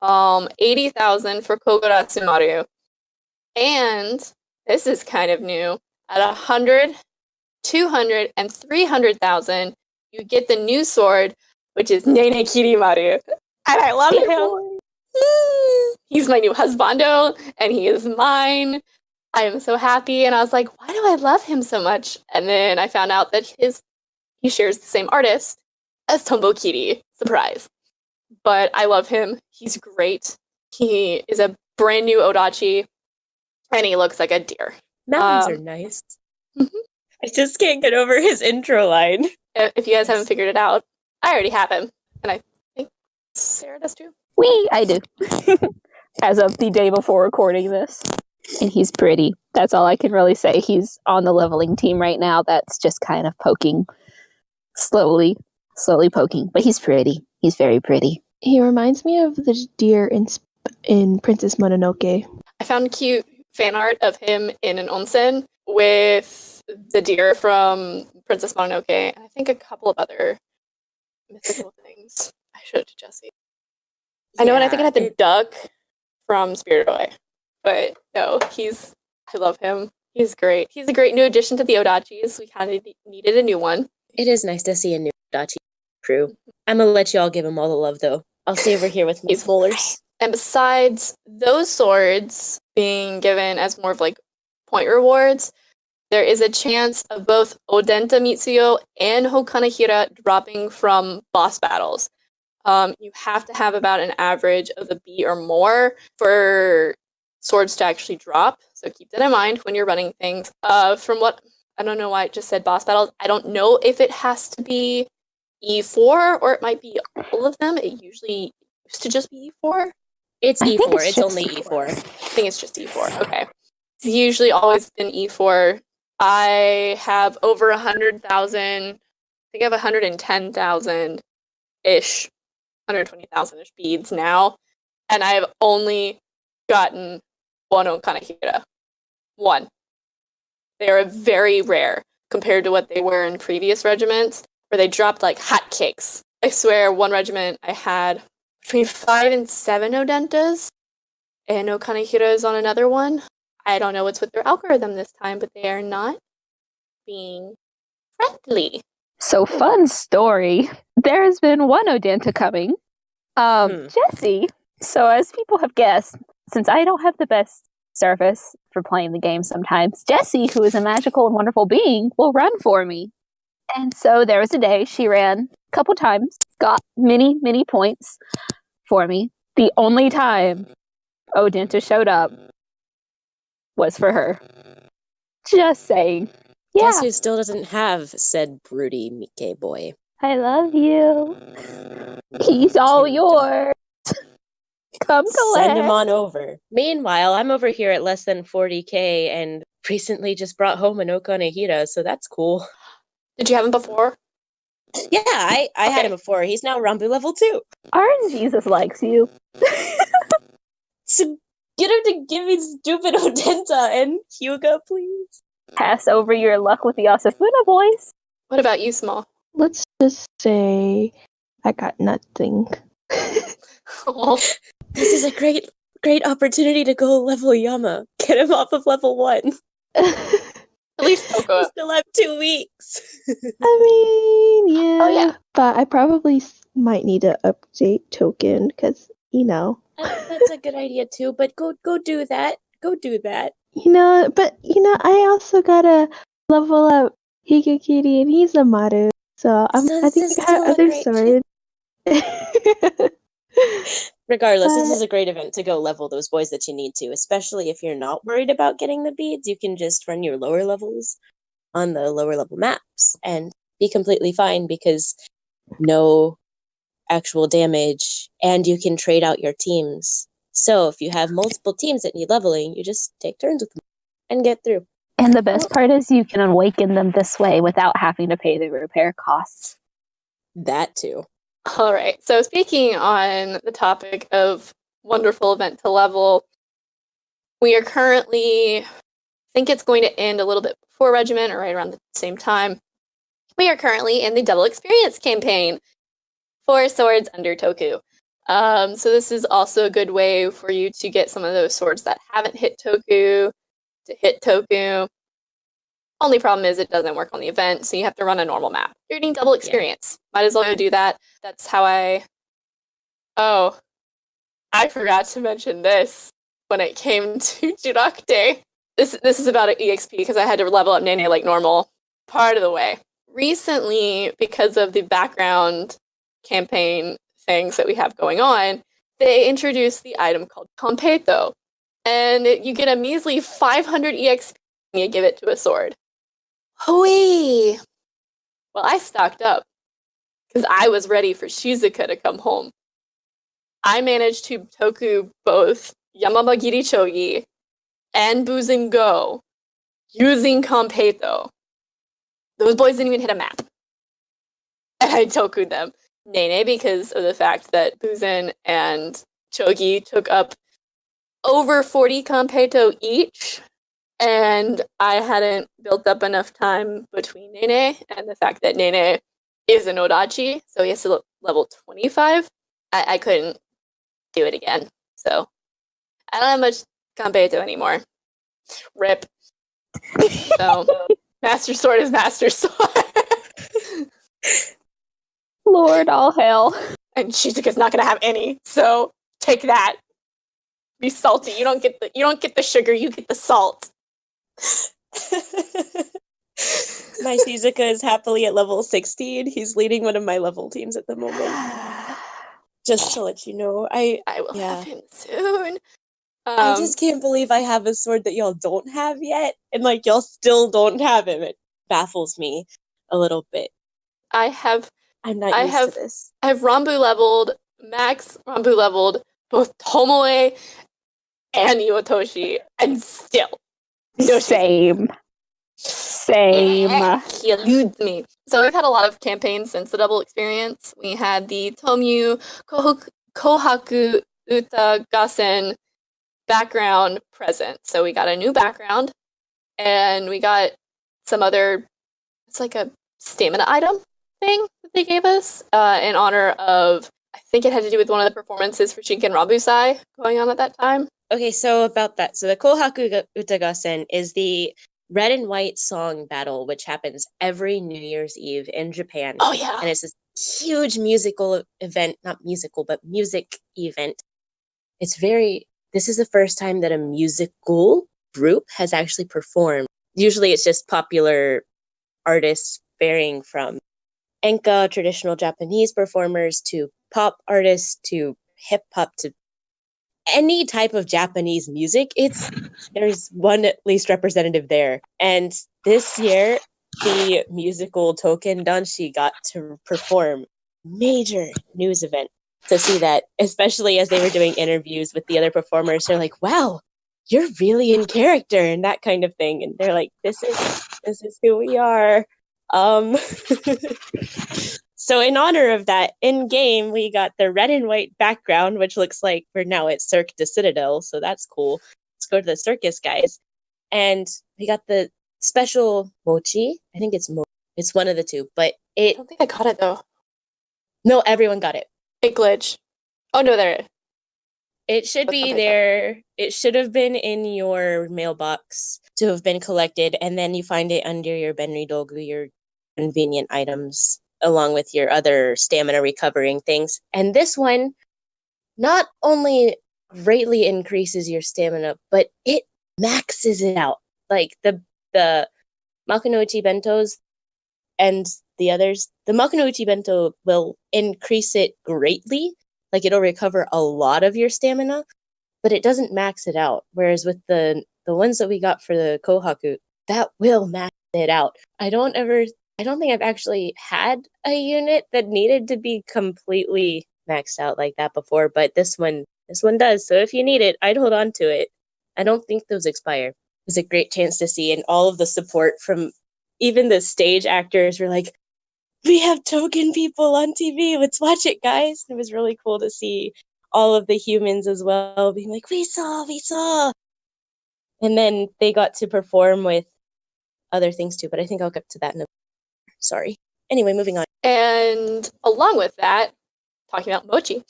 Speaker 1: 80,000 for Kogoratsumaru, and this is kind of new. At 100, 200, and 300,000, you get the new sword, which is Nenekirimaru. And I love him. He's my new husbando, and he is mine. I am so happy, and I was like, why do I love him so much? And then I found out that he shares the same artist as Tombo Kiri. Surprise. But I love him. He's great. He is a brand new Odachi, and he looks like a deer.
Speaker 2: Mountains are nice.
Speaker 1: Mhm.
Speaker 2: I just can't get over his intro line.
Speaker 1: If you guys haven't figured it out, I already have him, and I think Sarah does too.
Speaker 3: I do. As of the day before recording this. And he's pretty. That's all I can really say. He's on the leveling team right now. That's just kind of poking. Slowly poking. But he's pretty. He's very pretty.
Speaker 4: He reminds me of the deer in Princess Mononoke.
Speaker 1: I found cute fan art of him in an onsen with the deer from Princess Mononoke, and I think a couple of other mythical things. I showed it to Jesse. I know, and I think it had the duck from Spirit Away. But no, I love him. He's great. He's a great new addition to the Odachis. We kind of needed a new one.
Speaker 2: It is nice to see a new Odachi crew. I'm gonna let y'all give him all the love, though. I'll stay over here with my molars.
Speaker 1: And besides those swords being given as more of like point rewards, there is a chance of both Odenta Mitsuyo and Hokanahira dropping from boss battles. You have to have about an average of the B or more for swords to actually drop. So keep that in mind when you're running things. From what, I don't know why it just said boss battles. I don't know if it has to be E4 or it might be all of them. It usually used to just be E4.
Speaker 2: It's
Speaker 3: I think
Speaker 2: E4.
Speaker 3: it's
Speaker 2: It's only
Speaker 3: just
Speaker 2: E4.
Speaker 1: I think it's just E4. Okay. It's usually always been E4. I have over 100,000. I think I have 110,000-ish, 120,000-ish beads now. And I have only gotten one Okanahira. One. They are very rare compared to what they were in previous regiments, where they dropped like hotcakes. I swear, one regiment I had between 5 and 7 Odentas, and Okanahiras on another one. I don't know what's with their algorithm this time, but they are not being friendly.
Speaker 3: So, fun story. There has been one Odenta coming. Jesse. So, as people have guessed, since I don't have the best service for playing the game sometimes, Jessie, who is a magical and wonderful being, will run for me. And so there was a day she ran a couple times, got many points for me. The only time Odenta showed up was for her. Just saying. Yeah.
Speaker 2: Guess who still doesn't have said broody Mike boy?
Speaker 3: I love you. He's all yours. Come collect.
Speaker 2: Send him on over. Meanwhile, I'm over here at less than 40k and recently just brought home an Okanahira, so that's cool.
Speaker 1: Did you have him before?
Speaker 2: Yeah, I had him before. He's now Rambu level 2.
Speaker 3: Our Jesus likes you.
Speaker 2: So get him to give me stupid Odenta and Hyuga, please.
Speaker 3: Pass over your luck with the Asafuna boys.
Speaker 1: What about you, Small?
Speaker 4: Let's just say I got nothing.
Speaker 1: Oh,
Speaker 2: This is a great opportunity to go level Yama. Get him off of level 1.
Speaker 1: at least Coco.
Speaker 2: We still have 2 weeks.
Speaker 4: I mean, yeah.
Speaker 1: Oh, yeah.
Speaker 4: But I probably might need to update Touken because,
Speaker 2: That's a good idea too, but go do that. Go do that.
Speaker 4: I also gotta level up Higakiri and Izamaru. So I think
Speaker 2: This is
Speaker 4: I have
Speaker 2: still a
Speaker 4: other
Speaker 2: great
Speaker 4: swords.
Speaker 2: Regardless, this
Speaker 4: But
Speaker 2: is a great event to go level those boys that you need to, especially if you're not worried about getting the beads. You can just run your lower levels on the lower level maps and be completely fine because no actual damage, and you can trade out your teams. So if you have multiple teams that need leveling, you just take turns with them and get through.
Speaker 3: And the best part is you can awaken them this way without having to pay the repair costs.
Speaker 2: That too.
Speaker 1: All right. So speaking on the topic of wonderful event to level, we are currently, I think it's going to end a little bit before Regiment or right around the same time. We are currently in the double experience campaign for swords under Toku. So this is also a good way for you to get some of those swords that haven't hit Toku to hit Toku. Only problem is it doesn't work on the event, so you have to run a normal map. You're doing double experience. Might as well go do that. That's how Oh, I forgot to mention this when it came to Jurakte. This is about an EXP because I had to level up Nene like normal part of the way. Recently, because of the background campaign things that we have going on, they introduced the item called Competo. And you get a measly 500 EXP when you give it to a sword. Hooey! Well, I stocked up because I was ready for Shizuka to come home. I managed to Toku both Yamamagiri Chogi and Buzen Gou using Competo. Those boys didn't even hit a map. And I Toku'd them. Nene because of the fact that Buzen and Chogi took up over 40 Competo each, and I hadn't built up enough time between Nene and the fact that Nene is an Odachi, so he has to level 25. I couldn't do it again. So I don't have much Competo anymore. Rip. So Master Sword is Master Sword.
Speaker 3: Lord, all hell.
Speaker 1: And Shizuka's not gonna have any, so take that. Be salty. You don't get the sugar, you get the salt.
Speaker 2: My Shizuka is happily at level 16. He's leading one of my level teams at the moment. Just to let you know.
Speaker 1: I will have him soon.
Speaker 2: I just can't believe I have a sword that y'all don't have yet, and like y'all still don't have him. It baffles me a little bit. I'm not used to this.
Speaker 1: I have Rambu leveled, Max Rambu leveled, both Tomoe and Iwatoshi, and still.
Speaker 3: Same.
Speaker 1: He eludes me. So we've had a lot of campaigns since the double experience. We had the Toumyu Kohaku Uta Gassen background present. So we got a new background, and we got some other, it's like a stamina item thing that they gave us in honor of, I think it had to do with one of the performances for Shinken Ranbu Sai going on at that time.
Speaker 2: Okay, so about that. So the Kohaku Utagasen is the red and white song battle, which happens every New Year's Eve in Japan.
Speaker 1: Oh, yeah.
Speaker 2: And it's this huge musical event, not musical, but music event. This is the first time that a musical group has actually performed. Usually it's just popular artists varying from enka, traditional Japanese performers, to pop artists, to hip hop, to any type of Japanese music. There's one at least representative there. And this year, the musical Touken Danshi got to perform. Major news event to see that, especially as they were doing interviews with the other performers. They're like, wow, you're really in character and that kind of thing. And they're like, this is who we are. So in honor of that, in game, we got the red and white background, which looks like we're now at Cirque du Citadel, so that's cool. Let's go to the circus, guys. And we got the special mochi. I think it's mochi. It's one of the two, but
Speaker 1: I don't think I got it, though.
Speaker 2: No, everyone got it.
Speaker 1: It glitched. Oh, no, there it is.
Speaker 2: It should be there. It should have been in your mailbox to have been collected, and then you find it under your Benri Dogu, your convenient items, along with your other stamina recovering things. And this one, not only greatly increases your stamina, but it maxes it out. Like the Makunouchi bentos and the others, the Makunouchi bento will increase it greatly. Like it'll recover a lot of your stamina, but it doesn't max it out. Whereas with the ones that we got for the Kohaku, that will max it out. I don't think I've actually had a unit that needed to be completely maxed out like that before, but this one does. So if you need it, I'd hold on to it. I don't think those expire. It was a great chance to see, and all of the support from even the stage actors were like, we have Touken people on TV. Let's watch it, guys. It was really cool to see all of the humans as well being like, we saw. And then they got to perform with other things too, but I think I'll get to that in a sorry. Anyway, moving on.
Speaker 1: And along with that, talking about mochi,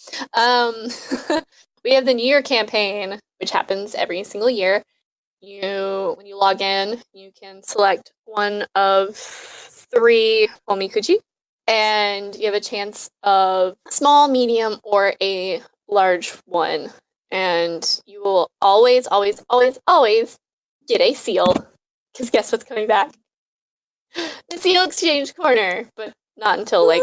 Speaker 1: we have the New Year campaign, which happens every single year. When you log in, you can select one of 3 omikuji, and you have a chance of small, medium, or a large one. And you will always get a seal, because guess what's coming back? The seal exchange corner, but not until like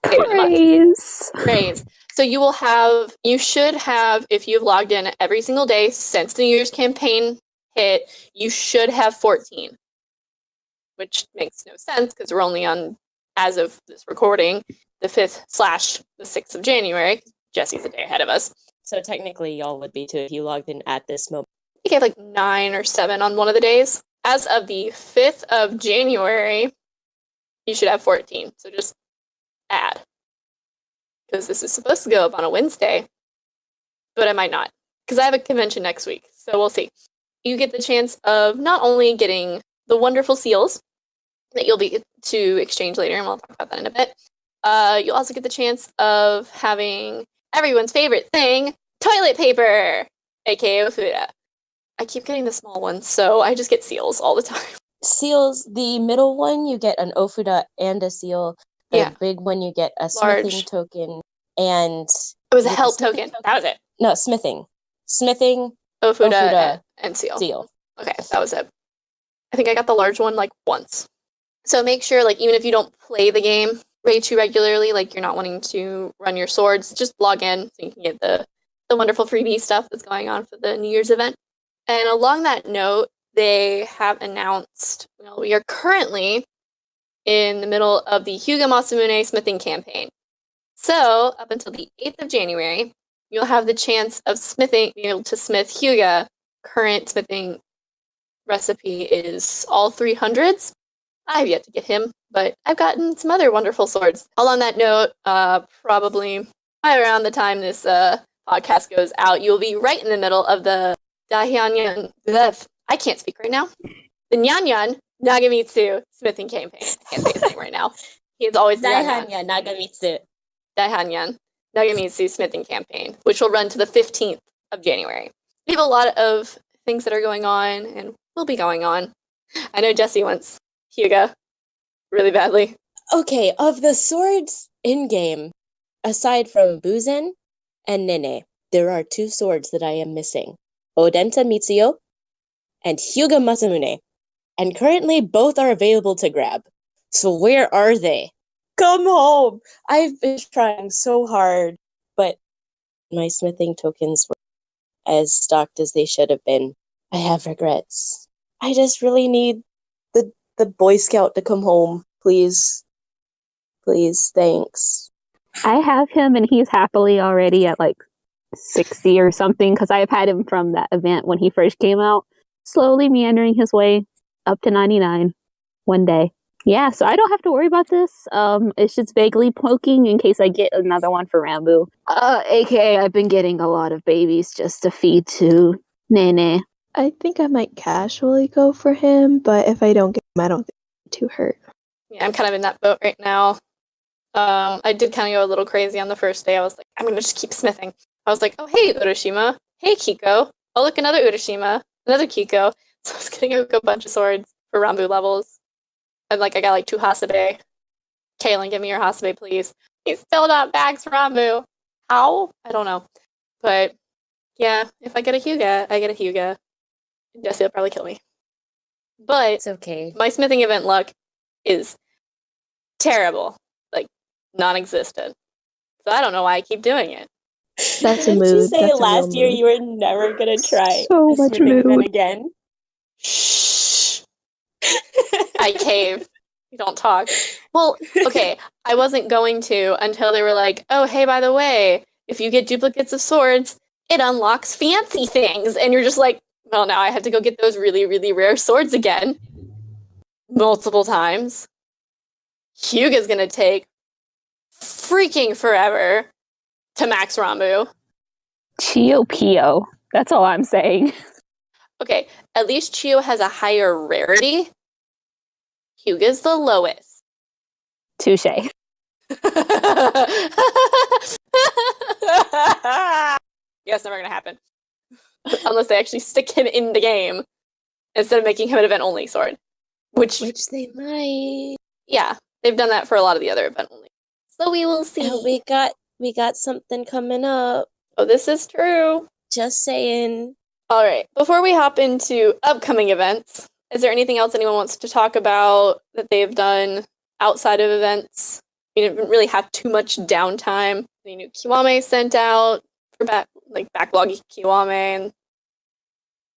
Speaker 1: later in the month. Praise. So you should have, if you've logged in every single day since the New Year's campaign hit, you should have 14. Which makes no sense because we're only on, as of this recording, the 5th/the 6th of January. Jesse's a day ahead of us.
Speaker 2: So technically y'all would be too if you logged in at this moment.
Speaker 1: I think I have like 9 or 7 on one of the days. As of the 5th of January, you should have 14. So just add. Because this is supposed to go up on a Wednesday, but I might not. Because I have a convention next week, so we'll see. You get the chance of not only getting the wonderful seals that you'll be to exchange later, and we'll talk about that in a bit. You'll also get the chance of having everyone's favorite thing, toilet paper, aka Ofuda. I keep getting the small ones, so I just get seals all the time.
Speaker 2: Seals, the middle one, you get an Ofuda and a seal. The big one, you get a smithing token, and
Speaker 1: it was a help token. That was it.
Speaker 2: No, smithing,
Speaker 1: Ofuda, and seal. Okay, that was it. I think I got the large one like once. So make sure, like, even if you don't play the game way too regularly, like you're not wanting to run your swords, just log in so you can get the wonderful freebie stuff that's going on for the New Year's event. And along that note, they have announced, we are currently in the middle of the Hyuga Masamune smithing campaign. So up until the 8th of January, you'll have the chance of being able to smith Hyuga. Current smithing recipe is all 300s. I've yet to get him, but I've gotten some other wonderful swords. All on that note, probably around the time this podcast goes out, you'll be right in the middle of the Daihanyan. I can't speak right now. The Nyanyan Nagamitsu smithing campaign. I can't say his name right now. He is always
Speaker 2: Daihanyan Nagamitsu.
Speaker 1: Daihanyan Nagamitsu smithing campaign, which will run to the 15th of January. We have a lot of things that are going on and will be going on. I know Jesse wants Hyuga really badly.
Speaker 2: Okay, of the swords in-game, aside from Buzen and Nene, there are 2 swords that I am missing. Odenta Mitsuyo and Hyuga Masamune. And currently both are available to grab. So where are they? Come home! I've been trying so hard, but my smithing tokens were as stocked as they should have been. I have regrets. I just really need the Boy Scout to come home. Please. Please, thanks.
Speaker 3: I have him and he's happily already at like 60 or something because I've had him from that event when he first came out, slowly meandering his way up to 99 one day. Yeah, so I don't have to worry about this. It's just vaguely poking in case I get another one for Rambu. AKA I've been getting a lot of babies just to feed to Nene.
Speaker 4: I think I might casually go for him, but if I don't get him, I don't think I'm too hurt.
Speaker 1: Yeah, I'm kind of in that boat right now. I did kind of go a little crazy on the first day. I was like, I'm going to just keep smithing. I was like, oh, hey, Urashima. Hey, Kiko. Oh, look, another Urashima. Another Kiko. So I was getting a bunch of swords for Rambu levels. And, like, I got, like, 2 Hasabe. Kaylin, give me your Hasabe, please. He's still not back, Rambu. How? I don't know. But Yeah, if I get a Hyuga, I get a Hyuga. Jesse will probably kill me. But
Speaker 2: It's okay.
Speaker 1: my smithing event luck is terrible. Like, non-existent. So I don't know why I keep doing it.
Speaker 4: That's a
Speaker 2: Didn't you
Speaker 4: mood.
Speaker 2: say
Speaker 4: That's a real
Speaker 2: last year
Speaker 4: mood.
Speaker 2: you were never gonna try
Speaker 4: So
Speaker 2: a
Speaker 4: much
Speaker 2: smithing event
Speaker 4: mood.
Speaker 2: again?
Speaker 1: Shh. I cave. You don't talk. Well, okay, I wasn't going to until they were like, oh, hey, by the way, if you get duplicates of swords, it unlocks fancy things. And you're just like, well, now I have to go get those really, really rare swords again. Multiple times. Hyuga's gonna take freaking forever to max Rambu.
Speaker 3: Chio Pio. That's all I'm saying.
Speaker 1: Okay, at least Chio has a higher rarity. Hyuga's the lowest.
Speaker 3: Touche.
Speaker 1: Yes, never gonna happen. Unless they actually stick him in the game instead of making him an event only sword. Which
Speaker 2: they might.
Speaker 1: yeah, they've done that for a lot of the other event only. So we will see.
Speaker 2: And we got something coming up.
Speaker 1: Oh, this is true.
Speaker 2: Just saying.
Speaker 1: All right. Before we hop into upcoming events, is there anything else anyone wants to talk about that they've done outside of events? You didn't really have too much downtime. The new Kiwame sent out for backlog Kiwame and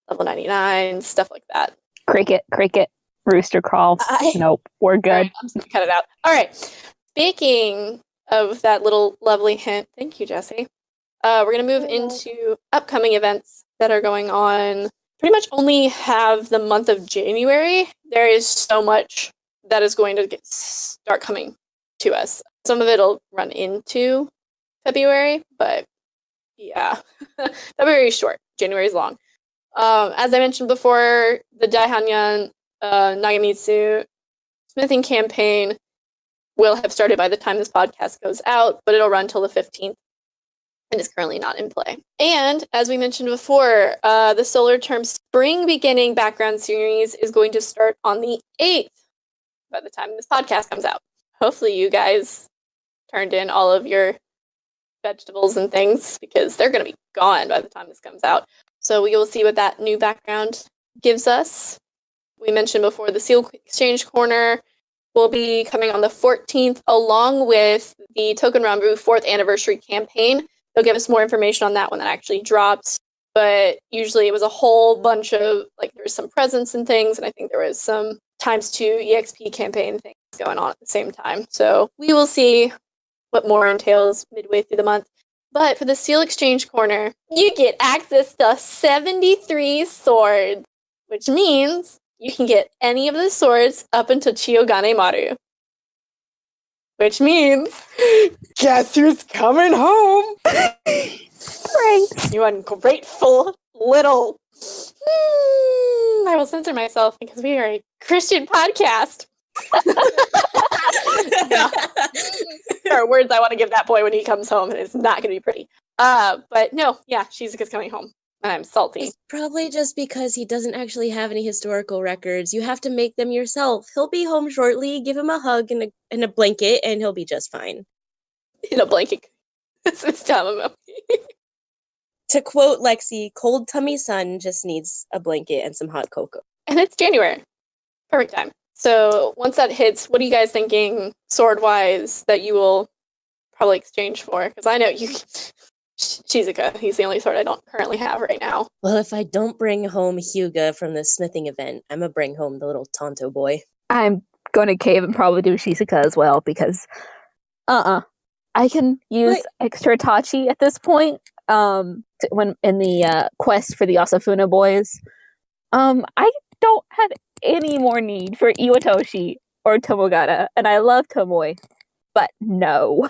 Speaker 1: level 99, stuff like that.
Speaker 3: Cricket. Rooster crawl. Nope. We're good.
Speaker 1: All right, I'm just gonna cut it out. All right. Speaking of that little lovely hint, thank you, Jesse. We're gonna move into upcoming events that are going on. Pretty much only have the month of January. There is so much that is going to start coming to us. Some of it'll run into February, but yeah, February is short. January is long. As I mentioned before, the Daihanyan Nagamitsu smithing campaign will have started by the time this podcast goes out, but it'll run till the 15th and is currently not in play. And as we mentioned before, the Solar Term Spring Beginning background series is going to start on the 8th by the time this podcast comes out. Hopefully you guys turned in all of your vegetables and things because they're going to be gone by the time this comes out. So we will see what that new background gives us. We mentioned before the Seal Exchange Corner will be coming on the 14th along with the Touken Rambu 4th anniversary campaign. They'll give us more information on that when that actually drops. But usually it was a whole bunch of, there was some presents and things, and I think there was some ×2 EXP campaign things going on at the same time. So we will see what more entails midway through the month. But for the Seal Exchange Corner, you get access to 73 swords, which means you can get any of the swords up until Chiogane Maru. Which means, guess who's coming home?
Speaker 3: Great.
Speaker 1: You ungrateful little... I will censor myself because we are a Christian podcast. No. There are words I want to give that boy when he comes home, and it's not going to be pretty. But no, yeah, Shizuka's coming home, and I'm salty.
Speaker 2: It's probably just because he doesn't actually have any historical records. You have to make them yourself. He'll be home shortly. Give him a hug and a blanket, and he'll be just fine.
Speaker 1: In a blanket. It's dumb.
Speaker 2: To quote Lexi, cold tummy son just needs a blanket and some hot cocoa.
Speaker 1: And it's January. Perfect time. So once that hits, what are you guys thinking sword-wise that you will probably exchange for? Because I know you... Shizuka, he's the only sword I don't currently have right now.
Speaker 2: Well, if I don't bring home Hyuga from the smithing event, I'm gonna bring home the little Tonto boy.
Speaker 3: I'm going to cave and probably do Shizuka as well because I can use extra Tachi at this point when in the quest for the Asafuna boys. I don't have any more need for Iwatoshi or Tomogata, and I love Tomoe, but no.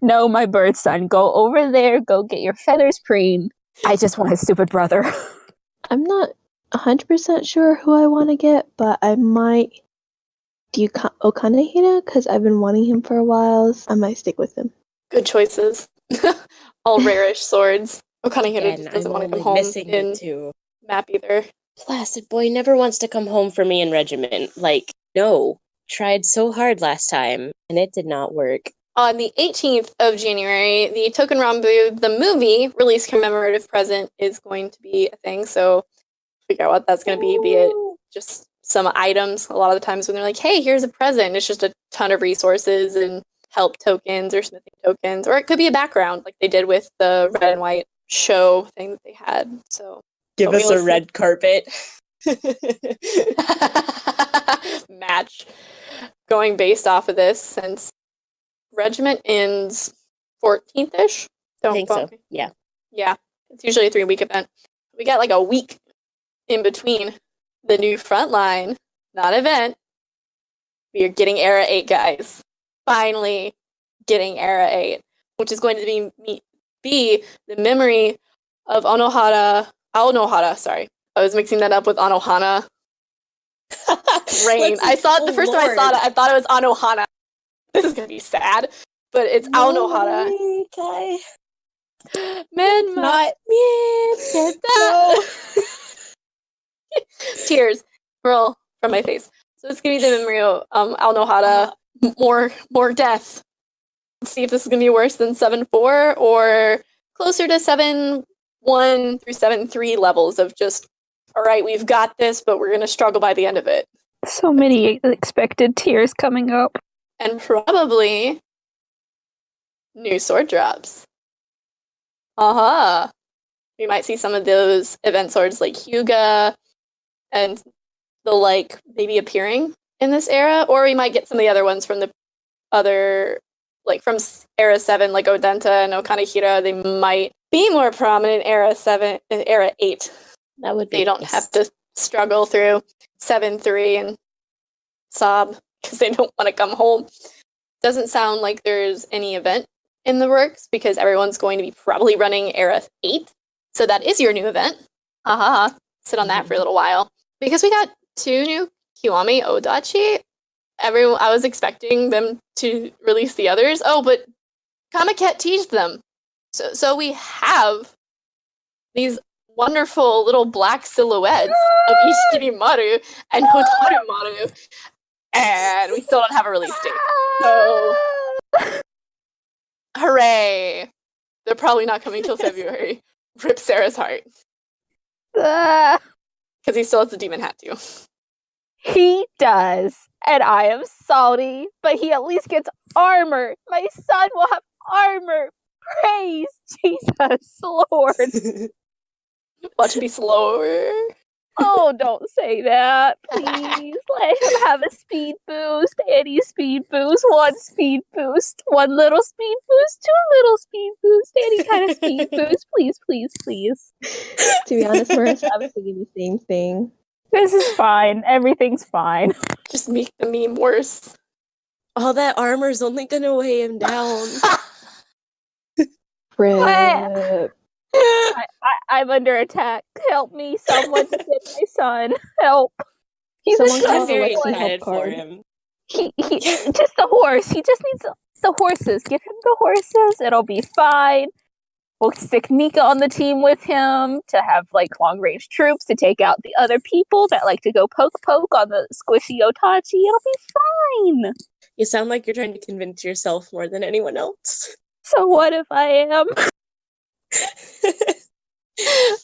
Speaker 3: No, my bird son, go over there, go get your feathers preened. I just want his stupid brother.
Speaker 4: I'm not 100% sure who I want to get, but I might do Okanehira because I've been wanting him for a while. So I might stick with him.
Speaker 1: Good choices. All rarish swords. Okanehira just doesn't want to come home in
Speaker 2: too.
Speaker 1: map either.
Speaker 2: Placid boy never wants to come home for me in regiment. No. Tried so hard last time, and it did not work.
Speaker 1: on the 18th of January, the Touken Rambu, the movie release commemorative present is going to be a thing. So figure out what that's going to be it just some items. A lot of the times when they're like, hey, here's a present, it's just a ton of resources and help tokens or smithing tokens, or it could be a background like they did with the red and white show thing that they had. So
Speaker 2: Give us a red carpet.
Speaker 1: match going based off of this since regiment ends 14th-ish.
Speaker 2: I think so. Yeah.
Speaker 1: Yeah. It's usually a 3-week event. We got like a week in between the new frontline, not event. We are getting Era 8, guys. Finally getting Era 8, which is going to be the memory of Aonohara, sorry. I was mixing that up with Anohana. Rain. I saw it the first time I saw it, I thought it was Anohana. This is going to be sad, but it's Aonohara.
Speaker 2: Okay.
Speaker 1: Man,
Speaker 2: Not.
Speaker 1: No. Tears roll from my face. So it's going to be the memory of Aonohara. More death. Let's see if this is going to be worse than 7-4 or closer to 7-1 through 7-3 levels of just, all right, we've got this, but we're going to struggle by the end of it.
Speaker 3: So many expected tears coming up.
Speaker 1: And probably new sword drops. We might see some of those event swords like Hyuga and the like maybe appearing in this era, or we might get some of the other ones from the other, like from Era 7, like Odenta and Okanahira. They might be more prominent Era 8.
Speaker 2: That would be
Speaker 1: They don't
Speaker 2: nice.
Speaker 1: have to struggle through 7-3 and sob because they don't want to come home. Doesn't sound like there's any event in the works because everyone's going to be probably running Era 8. So that is your new event. Sit on that for a little while. Because we got 2 new Kiwami Odachi. I was expecting them to release the others. Oh, but Kamaket teased them. So we have these wonderful little black silhouettes of Ishikirimaru and Hotarumaru, and we still don't have a release date. So, hooray! They're probably not coming till February. Rip Sarah's heart. Because he still has the demon hat too.
Speaker 3: He does, and I am salty, but he at least gets armor. My son will have armor. Praise Jesus, Lord.
Speaker 1: Watch me slower.
Speaker 3: Oh, don't say that, please. Let him have a speed boost, any speed boost, 1 speed boost, 1 little speed boost, 2 little speed boost, any kind of speed boost, please, please, please.
Speaker 4: To be honest, Marissa, I was thinking the same thing.
Speaker 3: This is fine. Everything's fine.
Speaker 1: Just make the meme worse.
Speaker 2: All that armor's only gonna weigh him down.
Speaker 4: Rip.
Speaker 3: I'm under attack. Help me, someone to get my son. Help. He's
Speaker 4: Someone
Speaker 3: a
Speaker 4: call
Speaker 2: I'm
Speaker 4: the
Speaker 2: very
Speaker 4: Lexi help
Speaker 2: excited for
Speaker 4: card.
Speaker 2: him.
Speaker 3: he just the horse. He just needs the horses. Give him the horses. It'll be fine. We'll stick Nika on the team with him to have like long range troops to take out the other people that like to go poke on the squishy Otachi. It'll be fine.
Speaker 2: You sound like you're trying to convince yourself more than anyone else.
Speaker 3: So what if I am?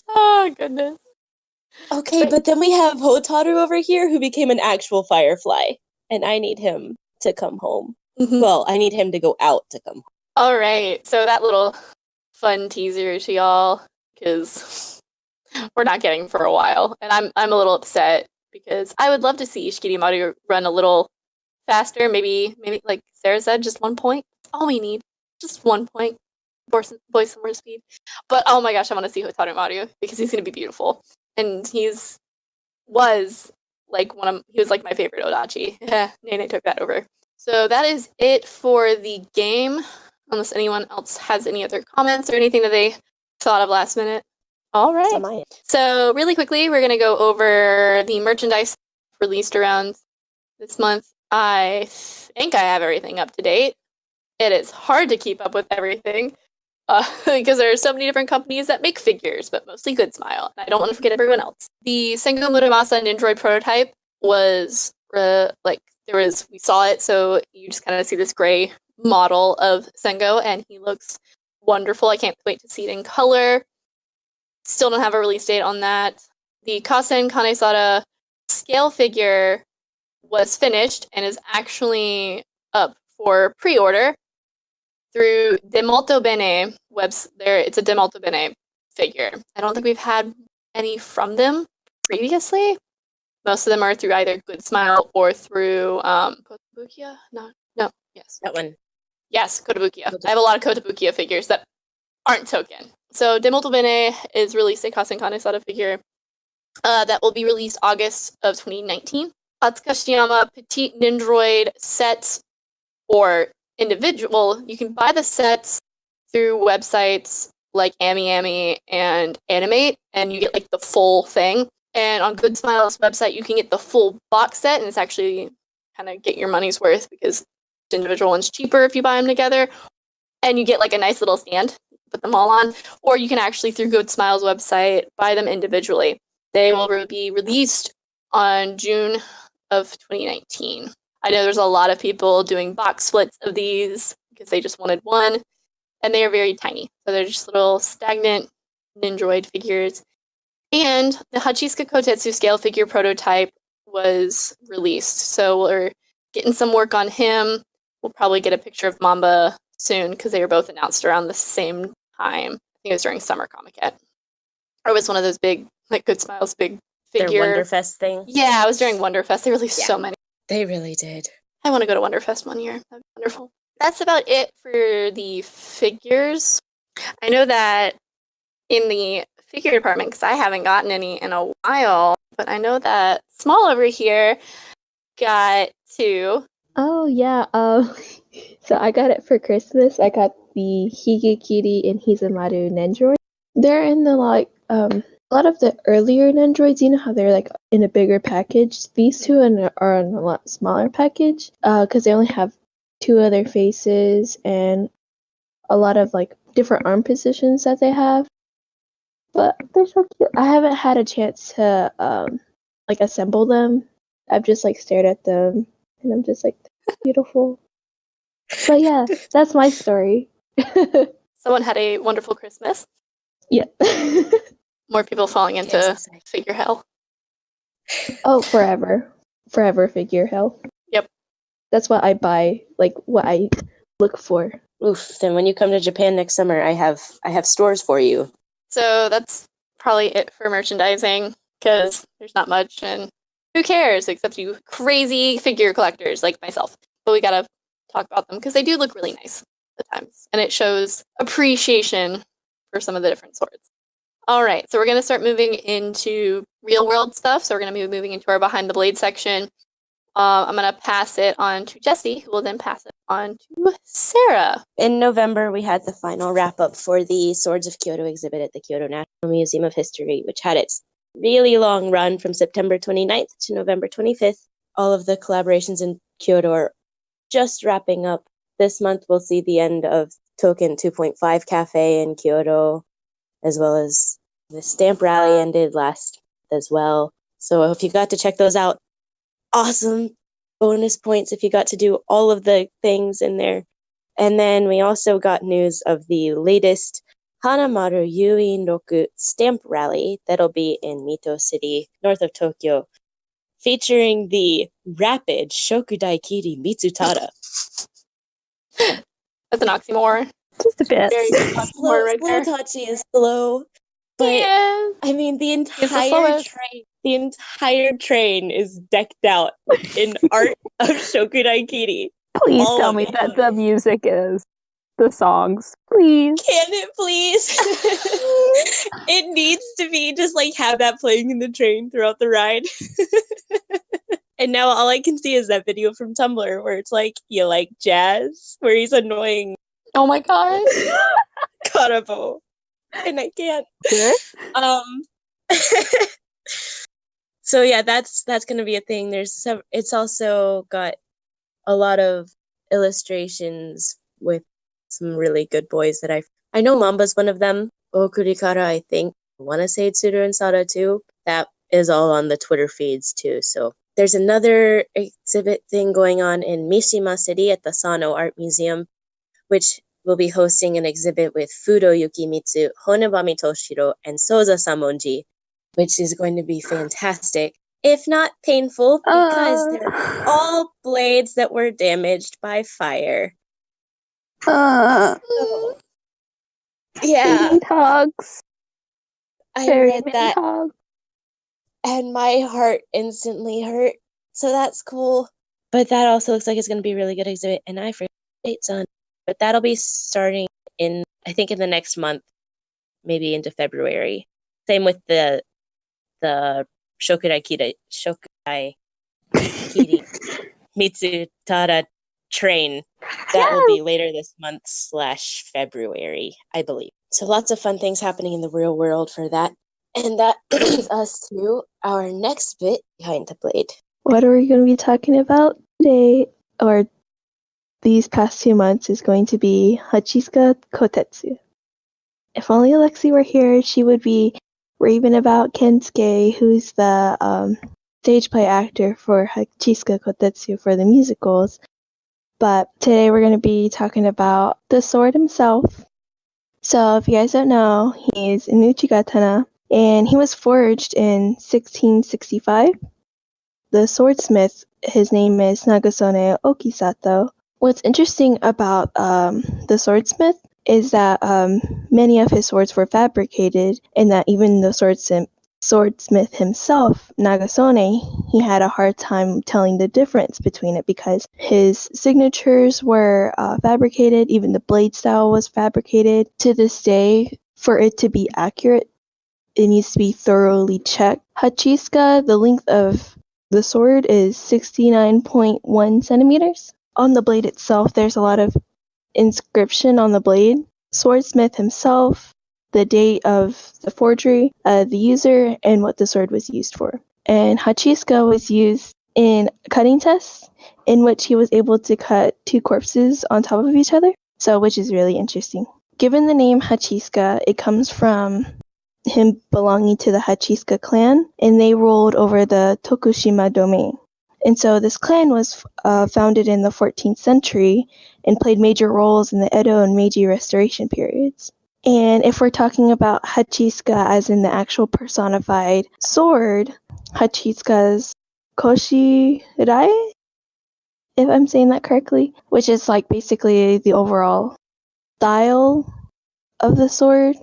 Speaker 1: Oh, goodness.
Speaker 2: Okay, but then we have Hotaru over here who became an actual firefly. And I need him to come home. Well, I need him to go out to come home.
Speaker 1: All right, so that little fun teaser to y'all, because we're not getting for a while, and I'm a little upset because I would love to see Ishikirimaru run a little faster. Maybe like Sarah said, just 1 point. That's all we need, just 1 point. Boy, some more speed. But oh my gosh, I want to see Hotarumaru because he's gonna be beautiful, and he was like my favorite Odachi. Nene took that over. So that is it for the game. Unless anyone else has any other comments or anything that they thought of last minute. All right. So really quickly, we're going to go over the merchandise released around this month. I think I have everything up to date. It is hard to keep up with everything because there are so many different companies that make figures, but mostly Good Smile. And I don't want to forget everyone else. The Sengo Muramasa Nindroid prototype was we saw it, so you just kind of see this gray model of Sengo, and he looks wonderful. I can't wait to see it in color. Still don't have a release date on that. The Kasen Kanesada scale figure was finished and is actually up for pre-order through Demolto Bene it's a Demolto Bene figure. I don't think we've had any from them previously. Most of them are through either Good Smile or through Kotobukiya? No, yes.
Speaker 2: That one.
Speaker 1: Yes, Kotobukiya. I have a lot of Kotobukiya figures that aren't Touken. So Demolto Bene is releasing Kasen Kanesada figure that will be released August of 2019. Atsukashiyama Petite Nindroid sets or individual. You can buy the sets through websites like AmiAmi and Animate, and you get like the full thing. And on Good Smile's website, you can get the full box set, and it's actually kind of get your money's worth because the individual one's cheaper if you buy them together. And you get like a nice little stand, put them all on. Or you can actually, through Good Smile's website, buy them individually. They will be released on June of 2019. I know there's a lot of people doing box splits of these because they just wanted one, and they are very tiny. So they're just little stagnant Nindroid figures. And the Hachisuka Kotetsu scale figure prototype was released. So we're getting some work on him. We'll probably get a picture of Mamba soon because they were both announced around the same time. I think it was during Summer Comic-Con. Or it was one of those big, like Good Smile's big figure.
Speaker 2: Their Wonderfest thing.
Speaker 1: Yeah, it was during Wonderfest. They released so many.
Speaker 2: They really did.
Speaker 1: I want to go to Wonderfest one year. That'd be wonderful. That's about it for the figures. I know that in the figure department, because I haven't gotten any in a while, but I know that Small over here got 2.
Speaker 4: Oh yeah. So I got it for Christmas. I got the Higekiri and Hizamaru Nendroid. They're in the a lot of the earlier Nendroids. You know how they're like in a bigger package. These two are in a lot smaller package. Because they only have 2 other faces and a lot of like different arm positions that they have. But they're so cute. I haven't had a chance to like assemble them. I've just like stared at them and I'm just like, beautiful. But yeah, that's my story.
Speaker 1: Someone had a wonderful Christmas.
Speaker 4: Yeah.
Speaker 1: More people falling into
Speaker 2: Yes.
Speaker 1: figure hell.
Speaker 4: Oh, forever. Forever figure hell.
Speaker 1: Yep.
Speaker 4: That's what I buy, like what I look for.
Speaker 2: Oof. Then when you come to Japan next summer, I have stores for you.
Speaker 1: So that's probably it for merchandising because there's not much and who cares except you crazy figure collectors like myself. But we gotta talk about them because they do look really nice at times and it shows appreciation for some of the different swords. All right, so we're going to start moving into real world stuff. So we're going to be moving into our behind the blade section. I'm going to pass it on to Jessie, who will then pass it on to Sarah.
Speaker 2: In November, we had the final wrap-up for the Swords of Kyoto exhibit at the Kyoto National Museum of History, which had its really long run from September 29th to November 25th. All of the collaborations in Kyoto are just wrapping up. This month, we'll see the end of Touken 2.5 Cafe in Kyoto, as well as the stamp rally ended last as well. So if you got to check those out, awesome bonus points if you got to do all of the things in there. And then we also got news of the latest Hanamaru Yuin Roku stamp rally that'll be in Mito City, north of Tokyo, featuring the rapid Shokudaikiri Mitsutada.
Speaker 1: That's an oxymoron.
Speaker 3: Just a bit.
Speaker 1: Very good oxymoron right there.
Speaker 2: Tachi is slow, but
Speaker 1: Yeah.
Speaker 2: I mean the
Speaker 1: He's the
Speaker 2: entire
Speaker 1: slowest.
Speaker 2: train. The entire train is decked out in art of Shokudaikiri.
Speaker 3: Please
Speaker 2: all
Speaker 3: tell
Speaker 2: of
Speaker 3: me
Speaker 2: it.
Speaker 3: that the music is the songs. Please.
Speaker 2: Can it please? It needs to be just like have that playing in the train throughout the ride. And now all I can see is that video from Tumblr where it's like, you like jazz? Where he's annoying
Speaker 1: Oh my god.
Speaker 2: Karabo. And I can't. So yeah, that's gonna be a thing. It's also got a lot of illustrations with some really good boys that I know Mamba's one of them. Okurikara, I think. I wanna say Tsuru and Sada too. That is all on the Twitter feeds too, so There's another exhibit thing going on in Mishima City at the Sano Art Museum, which will be hosting an exhibit with Fudo Yukimitsu, Honebami Toshiro, and Soza Samonji, which is going to be fantastic, if not painful, because they're all blades that were damaged by fire. So, yeah,
Speaker 3: We need hugs.
Speaker 2: I
Speaker 3: Very
Speaker 2: read
Speaker 3: many
Speaker 2: that
Speaker 3: hugs.
Speaker 2: and my heart instantly hurt. So that's cool. But that also looks like it's going to be a really good exhibit, and I forget the dates on. But that'll be starting in, I think, in the next month, maybe into February. Same with the Shokurai Kiri Mitsutada train. That will be later this month / February, I believe. So lots of fun things happening in the real world for that. And that brings us to our next bit behind the blade.
Speaker 4: What are we going to be talking about today, or these past 2 months, is going to be Hachisuka Kotetsu. If only Alexi were here, she would be raving about Kensuke, who's the stage play actor for Hachisuka Kotetsu for the musicals. But today we're going to be talking about the sword himself. So if you guys don't know, he's an Uchigatana, and he was forged in 1665. The swordsmith, his name is Nagasone Okisato. What's interesting about the swordsmith is that many of his swords were fabricated, and that even the swordsmith himself, Nagasone, he had a hard time telling the difference between it because his signatures were fabricated, even the blade style was fabricated. To this day, for it to be accurate, it needs to be thoroughly checked. Hachisuka, the length of the sword is 69.1 centimeters. On the blade itself, there's a lot of inscription on the blade. Swordsmith himself, the date of the forgery, the user, and what the sword was used for. And Hachisuka was used in cutting tests, in which he was able to cut 2 corpses on top of each other, so which is really interesting. Given the name Hachisuka, it comes from him belonging to the Hachisuka clan, and they ruled over the Tokushima domain. And so this clan was founded in the 14th century and played major roles in the Edo and Meiji restoration periods. And if we're talking about Hachisuka as in the actual personified sword, Hachisuka's Koshirai, if I'm saying that correctly, which is like basically the overall style of the sword,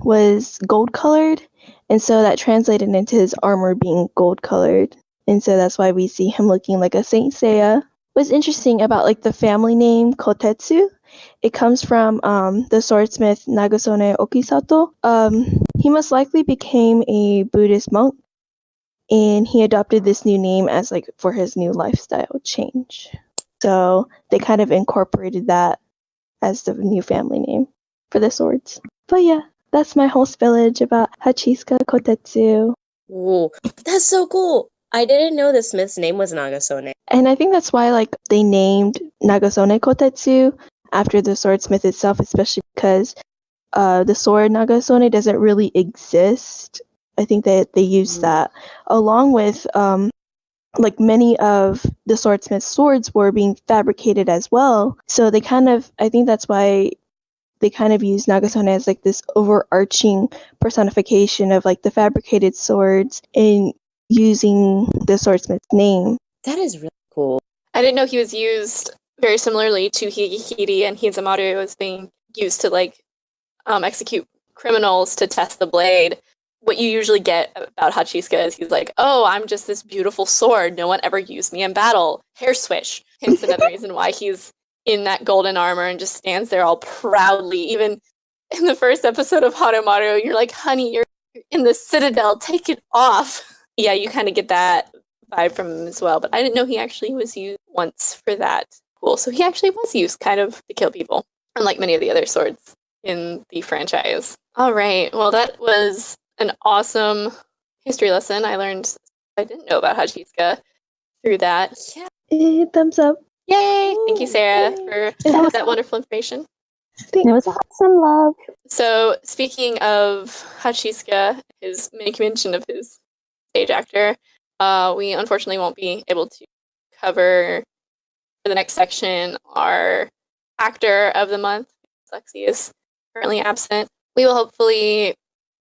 Speaker 4: was gold colored, and so that translated into his armor being gold colored, and so that's why we see him looking like a Saint Seiya. What's interesting about like the family name Kotetsu, it comes from the swordsmith Nagasone Okisato. He most likely became a Buddhist monk, and he adopted this new name as like for his new lifestyle change. So they kind of incorporated that as the new family name for the swords. But yeah, that's my whole spillage about Hachisuka Kotetsu.
Speaker 2: Ooh, that's so cool. I didn't know the smith's name was Nagasone.
Speaker 4: And I think that's why like they named Nagasone Kotetsu after the swordsmith itself, especially because the sword Nagasone doesn't really exist. I think that they used that along with like many of the swordsmith's swords were being fabricated as well. So they kind of, I think that's why they kind of use Nagasone as like this overarching personification of like the fabricated swords and using the swordsmith's name.
Speaker 2: That is really cool.
Speaker 1: I didn't know he was used very similarly to Higikiri and Hizamaru as being used to like execute criminals to test the blade. What you usually get about Hachisuka is he's like, oh, I'm just this beautiful sword. No one ever used me in battle. Hair swish. Hence another reason why he's in that golden armor and just stands there all proudly. Even in the first episode of Haremaru, you're like, honey, you're in the citadel. Take it off. Yeah, you kind of get that vibe from him as well. But I didn't know he actually was used once for that. Cool. So he actually was used kind of to kill people, unlike many of the other swords in the franchise. All right. Well, that was an awesome history lesson. I learned I didn't know about Hachisuka through that.
Speaker 2: Yeah.
Speaker 4: Thumbs up.
Speaker 1: Yay! Thank you, Sarah, for that wonderful information.
Speaker 3: It was awesome, love.
Speaker 1: So, speaking of Hachisuka, his main mention of his stage actor, we unfortunately won't be able to cover for the next section our actor of the month. Lexi is currently absent. We will hopefully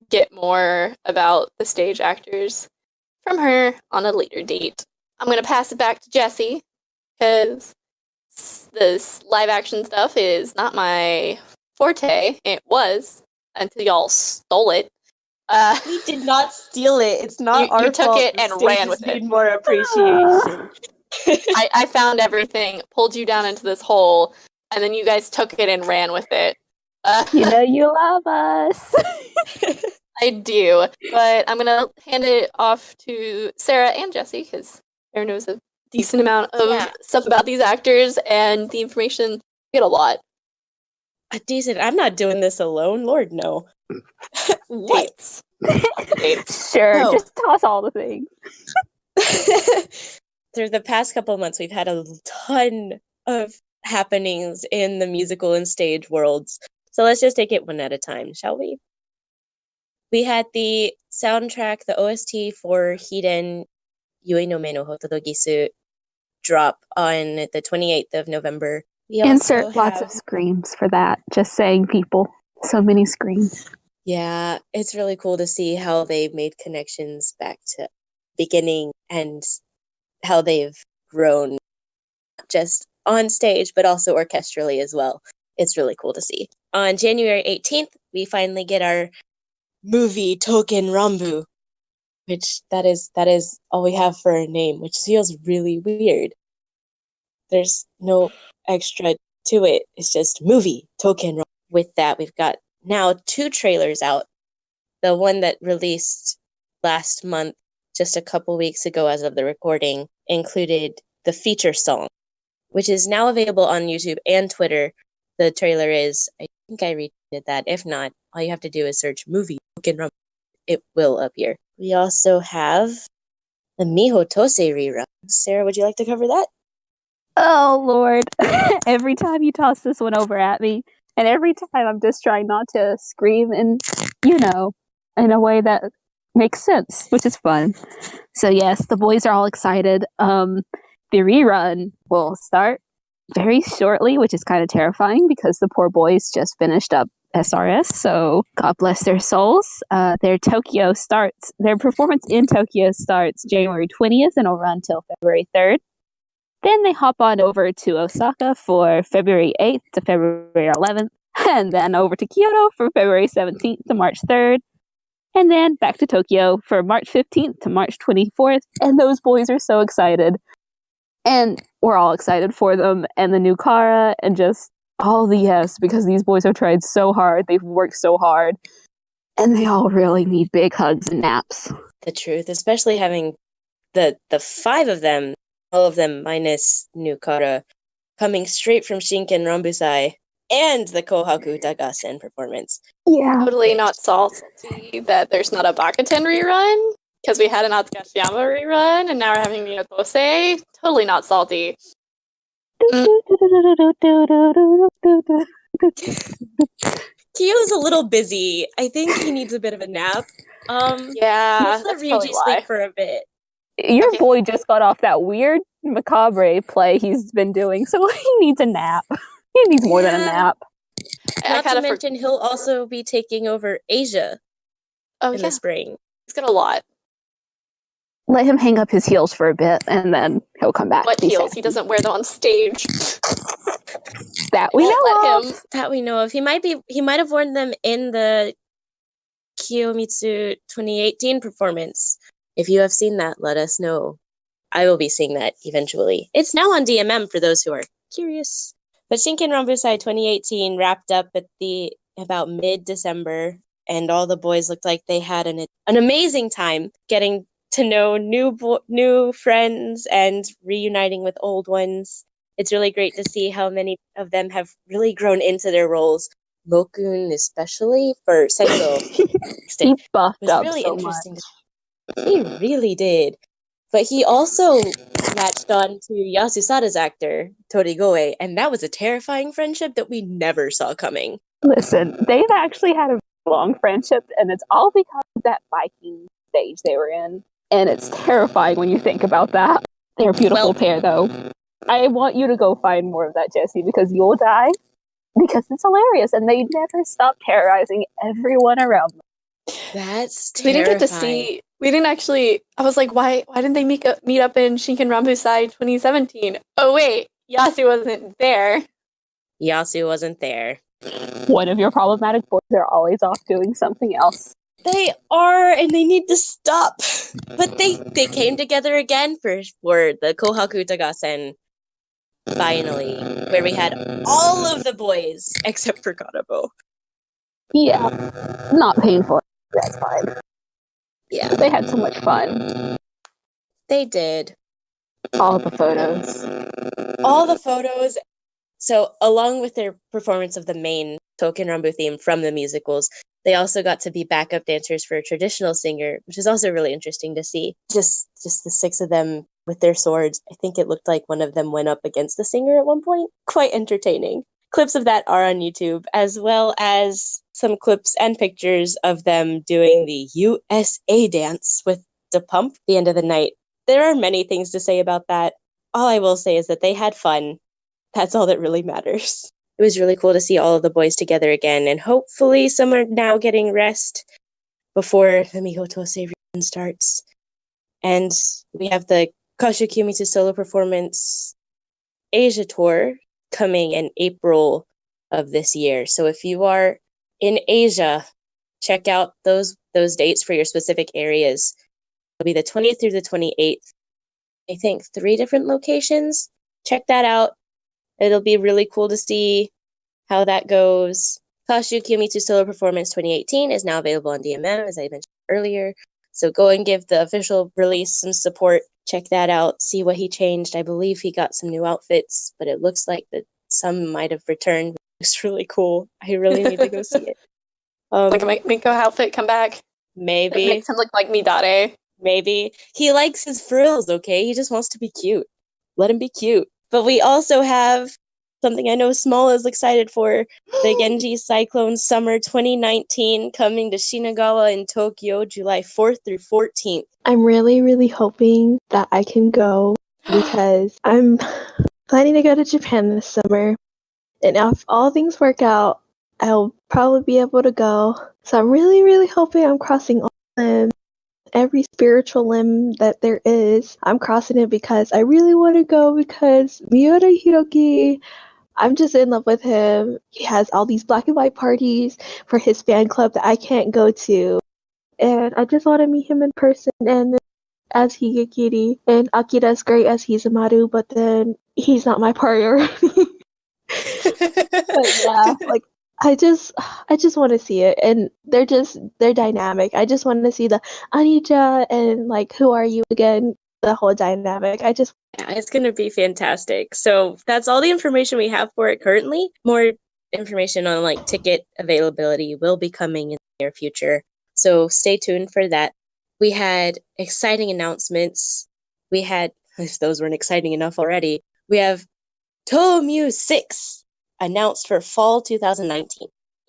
Speaker 1: get more about the stage actors from her on a later date. I'm going to pass it back to Jessie because this live action stuff is not my forte. It was until y'all stole it.
Speaker 2: We did not steal it. It's not
Speaker 1: You
Speaker 2: our
Speaker 1: took
Speaker 2: fault.
Speaker 1: it
Speaker 2: The
Speaker 1: and
Speaker 2: stage
Speaker 1: ran
Speaker 2: just
Speaker 1: with it.
Speaker 2: need more appreciation.
Speaker 1: I found everything, pulled you down into this hole, and then you guys took it and ran with it.
Speaker 3: You know you love us.
Speaker 1: I do, but I'm gonna hand it off to Sarah and Jessie because Sarah knows a decent amount of stuff about these actors, and the information you get a lot.
Speaker 2: Decent. I'm not doing this alone. Lord, no. What?
Speaker 1: Dates. Dates.
Speaker 3: Sure,
Speaker 2: No.
Speaker 3: just toss all the things.
Speaker 2: Through the past couple of months, we've had a ton of happenings in the musical and stage worlds. So let's just take it one at a time, shall we? We had the soundtrack, the OST for Hiden Yui no Me no Hototogisu drop on the 28th of November. We
Speaker 3: Insert
Speaker 2: also
Speaker 3: lots
Speaker 2: have-
Speaker 3: of screams for that. Just saying, people. So many screams.
Speaker 2: Yeah, it's really cool to see how they've made connections back to beginning and how they've grown not just on stage, but also orchestrally as well. It's really cool to see. On January 18th, we finally get our movie Touken Rambu, which that is all we have for a name, which feels really weird. There's no extra to it. It's just movie Touken Rambu. With that, we've got now 2 trailers out. The one that released last month, just a couple weeks ago as of the recording, included the feature song, which is now available on YouTube and Twitter. The trailer is, I think I retweeted that. If not, all you have to do is search movie Touken Rambu. It will appear. We also have the Miho Tose rerun. Sarah, would you like to cover that?
Speaker 3: Oh, Lord. Every time you toss this one over at me, and every time I'm just trying not to scream and, in a way that makes sense, which is fun. So yes, the boys are all excited. The rerun will start very shortly, which is kind of terrifying because the poor boys just finished up SRS, so God bless their souls. Their performance in Tokyo starts January 20th and will run till February 3rd. Then they hop on over to Osaka for February 8th to February 11th, and then over to Kyoto for February 17th to March 3rd, and then back to Tokyo for March 15th to March 24th, and those boys are so excited. And we're all excited for them, and the new Kara, and just all the yes, because these boys have tried so hard, they've worked so hard, and they all really need big hugs and naps.
Speaker 2: The truth, especially having the 5 of them, all of them minus Nukara, coming straight from Shinken Ranbu Sai and the Kohaku Utagassen performance.
Speaker 3: Yeah.
Speaker 1: Totally not salty that there's not a Bakuten rerun because we had an Atsukashiyama rerun and now we're having Miho Tose. Totally not salty.
Speaker 2: Kyo's a little busy. I think he needs a bit of a nap.
Speaker 1: Yeah,
Speaker 2: let's let
Speaker 1: that's probably
Speaker 2: Ryuji
Speaker 1: why.
Speaker 2: sleep for a bit.
Speaker 3: Your
Speaker 1: Okay.
Speaker 3: boy just got off that weird macabre play he's been doing, so he needs a nap. He needs more than a nap.
Speaker 1: I
Speaker 2: Not
Speaker 1: kind
Speaker 2: to
Speaker 1: of
Speaker 2: mention, he'll also be taking over Asia
Speaker 1: Oh
Speaker 2: in
Speaker 1: yeah,
Speaker 2: the spring.
Speaker 1: he's got a lot.
Speaker 3: Let him hang up his heels for a bit, and then he'll come back.
Speaker 1: What
Speaker 3: Be
Speaker 1: heels?
Speaker 3: sad.
Speaker 1: He doesn't wear them on stage.
Speaker 3: That we
Speaker 1: Won't
Speaker 3: know
Speaker 1: let
Speaker 3: of.
Speaker 1: him.
Speaker 2: That we know of. He might have worn them in the Kiyomitsu 2018 performance. If you have seen that, let us know. I will be seeing that eventually. It's now on DMM for those who are curious. But Shinken Ranbu Sai 2018 wrapped up at about mid-December, and all the boys looked like they had an amazing time getting to know new friends and reuniting with old ones. It's really great to see how many of them have really grown into their roles. Mokun, especially for Sendo,
Speaker 3: He buffed
Speaker 2: was
Speaker 3: up
Speaker 2: really
Speaker 3: so
Speaker 2: interesting.
Speaker 3: much.
Speaker 2: He really did. But he also latched on to Yasusada's actor, Torigoe, and that was a terrifying friendship that we never saw coming.
Speaker 3: Listen, they've actually had a long friendship, and it's all because of that Viking stage they were in. and it's terrifying when you think about that. They're a beautiful
Speaker 2: Well-
Speaker 3: pair, though. I want you to go find more of that, Jesse, because you'll die. Because it's hilarious, and they never stop terrorizing everyone around them.
Speaker 2: That's
Speaker 1: We
Speaker 2: terrifying.
Speaker 1: didn't get to see. We didn't actually. I was like, why didn't they meet up in Shinken Ranbu Sai 2017? Oh wait, Yasu wasn't there.
Speaker 2: Yasu wasn't there.
Speaker 3: One of your problematic boys are always off doing something else.
Speaker 2: They are, and they need to stop. But they came together again for the Kohaku Tagasen, finally, where we had all of the boys except for Kanabo.
Speaker 3: Yeah, not painful. That's fine.
Speaker 2: Yeah,
Speaker 3: They had so much fun.
Speaker 2: they did.
Speaker 3: All the photos.
Speaker 2: All the photos. So, along with their performance of the main Touken Rambu theme from the musicals, they also got to be backup dancers for a traditional singer, which is also really interesting to see. Just the 6 of them with their swords. I think it looked like one of them went up against the singer at one point. Quite entertaining. Clips of that are on YouTube, as well as some clips and pictures of them doing the USA dance with the pump at the end of the night. There are many things to say about that. All I will say is that they had fun. That's all that really matters. It was really cool to see all of the boys together again, and hopefully some are now getting rest before the Mihotose reunion starts. And we have the Kashukyumitsu solo performance Asia tour coming in April of this year. So if you are in Asia, check out those dates for your specific areas. It'll be the 20th through the 28th. I think 3 different locations. Check that out. It'll be really cool to see how that goes. Kashukyumitsu Solo Performance 2018 is now available on DMM, as I mentioned earlier. So go and give the official release some support. Check that out. See what he changed. I believe he got some new outfits, but it looks like that some might have returned. It looks really cool. I really need to go see it.
Speaker 1: Like a Miko outfit come back. It
Speaker 2: Maybe.
Speaker 1: makes him look like Midare.
Speaker 2: Maybe. He likes his frills, okay? He just wants to be cute. Let him be cute. But we also have something I know Small is excited for, the Genji Cyclone Summer 2019 coming to Shinagawa in Tokyo, July 4th through 14th.
Speaker 4: I'm really, really hoping that I can go because I'm planning to go to Japan this summer. And if all things work out, I'll probably be able to go. So I'm really, really hoping I'm crossing all limbs. Every spiritual limb that there is, I'm crossing it because I really want to go because Miura Hiroki, I'm just in love with him. He has all these black and white parties for his fan club that I can't go to. And I just want to meet him in person and as Higekiri. And Akira's great as Hizamaru, but then he's not my priority. But yeah, like I just want to see it, and they're dynamic. I just want to see the Anija and like who are you again, the whole dynamic.
Speaker 2: Yeah, it's going to be fantastic. So that's all the information we have for it currently. More information on like ticket availability will be coming in the near future. So stay tuned for that. We had exciting announcements. We had, if those weren't exciting enough already, we have Toumyu 6 announced for fall 2019.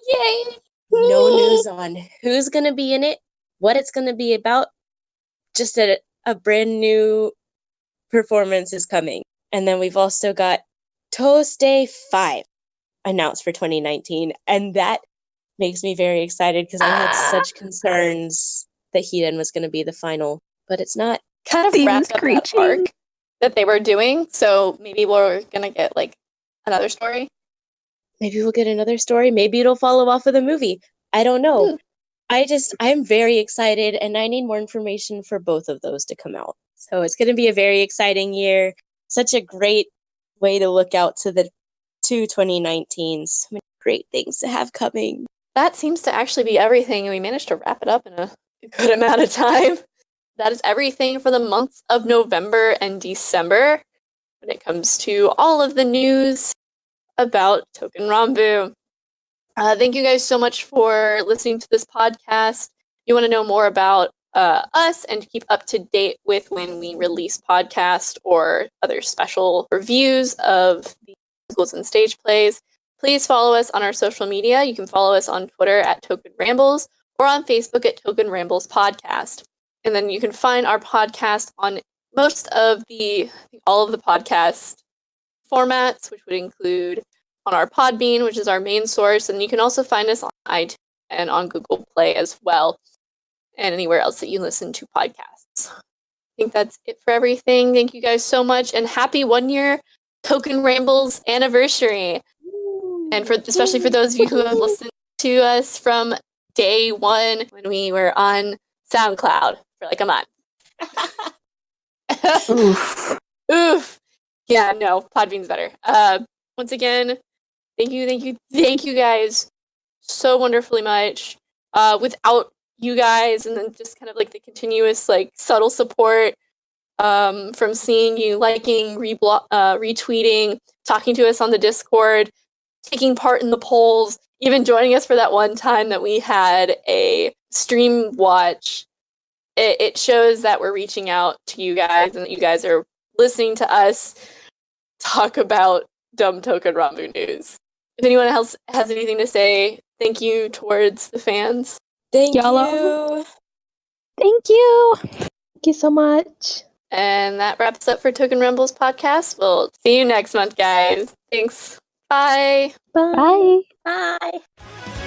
Speaker 1: Yay!
Speaker 2: No news on who's going to be in it, what it's going to be about. Just a brand new performance is coming. And then we've also got Toast Day 5 announced for 2019. And that makes me very excited because I had such concerns that Hiden was going to be the final, but it's not.
Speaker 1: Kind of
Speaker 3: Seems
Speaker 1: wrapped up that
Speaker 3: screeching.
Speaker 1: arc that they were doing, so maybe we're gonna get like another story.
Speaker 2: Maybe we'll get another story. Maybe it'll follow off of the movie. I don't know. I'm very excited, and I need more information for both of those to come out. So it's going to be a very exciting year. Such a great way to look out to the 2019. So many great things to have coming.
Speaker 1: That seems to actually be everything, and we managed to wrap it up in a good amount of time. That is everything for the months of November and December when it comes to all of the news about Touken Rambu. Thank you guys so much for listening to this podcast. If you want to know more about us and keep up to date with when we release podcasts or other special reviews of the musicals and stage plays, please follow us on our social media. You can follow us on Twitter at Touken Rambles or on Facebook at Touken Rambles Podcast. And then you can find our podcast on most of all of the podcast formats, which would include on our Podbean, which is our main source. And you can also find us on iTunes and on Google Play as well, and anywhere else that you listen to podcasts. I think that's it for everything. Thank you guys so much, and happy 1 year Touken Rambles anniversary. And especially for those of you who have listened to us from day one when we were on SoundCloud for like a month.
Speaker 3: Oof.
Speaker 1: Oof. Yeah, no, Podbean's better. Once again, thank you guys so wonderfully much. Without you guys, and then just kind of like the continuous like subtle support from seeing you liking, retweeting, talking to us on the Discord, taking part in the polls, even joining us for that one time that we had a stream watch. It shows that we're reaching out to you guys and that you guys are listening to us talk about dumb Touken Rambu news. If anyone else has anything to say, thank you towards the fans.
Speaker 2: Thank
Speaker 3: Yellow.
Speaker 2: you.
Speaker 3: Thank you.
Speaker 4: Thank you so much.
Speaker 1: And that wraps up for Touken Rambles podcast. We'll see you next month, guys. Thanks. Bye.
Speaker 4: Bye.
Speaker 3: Bye.
Speaker 2: Bye.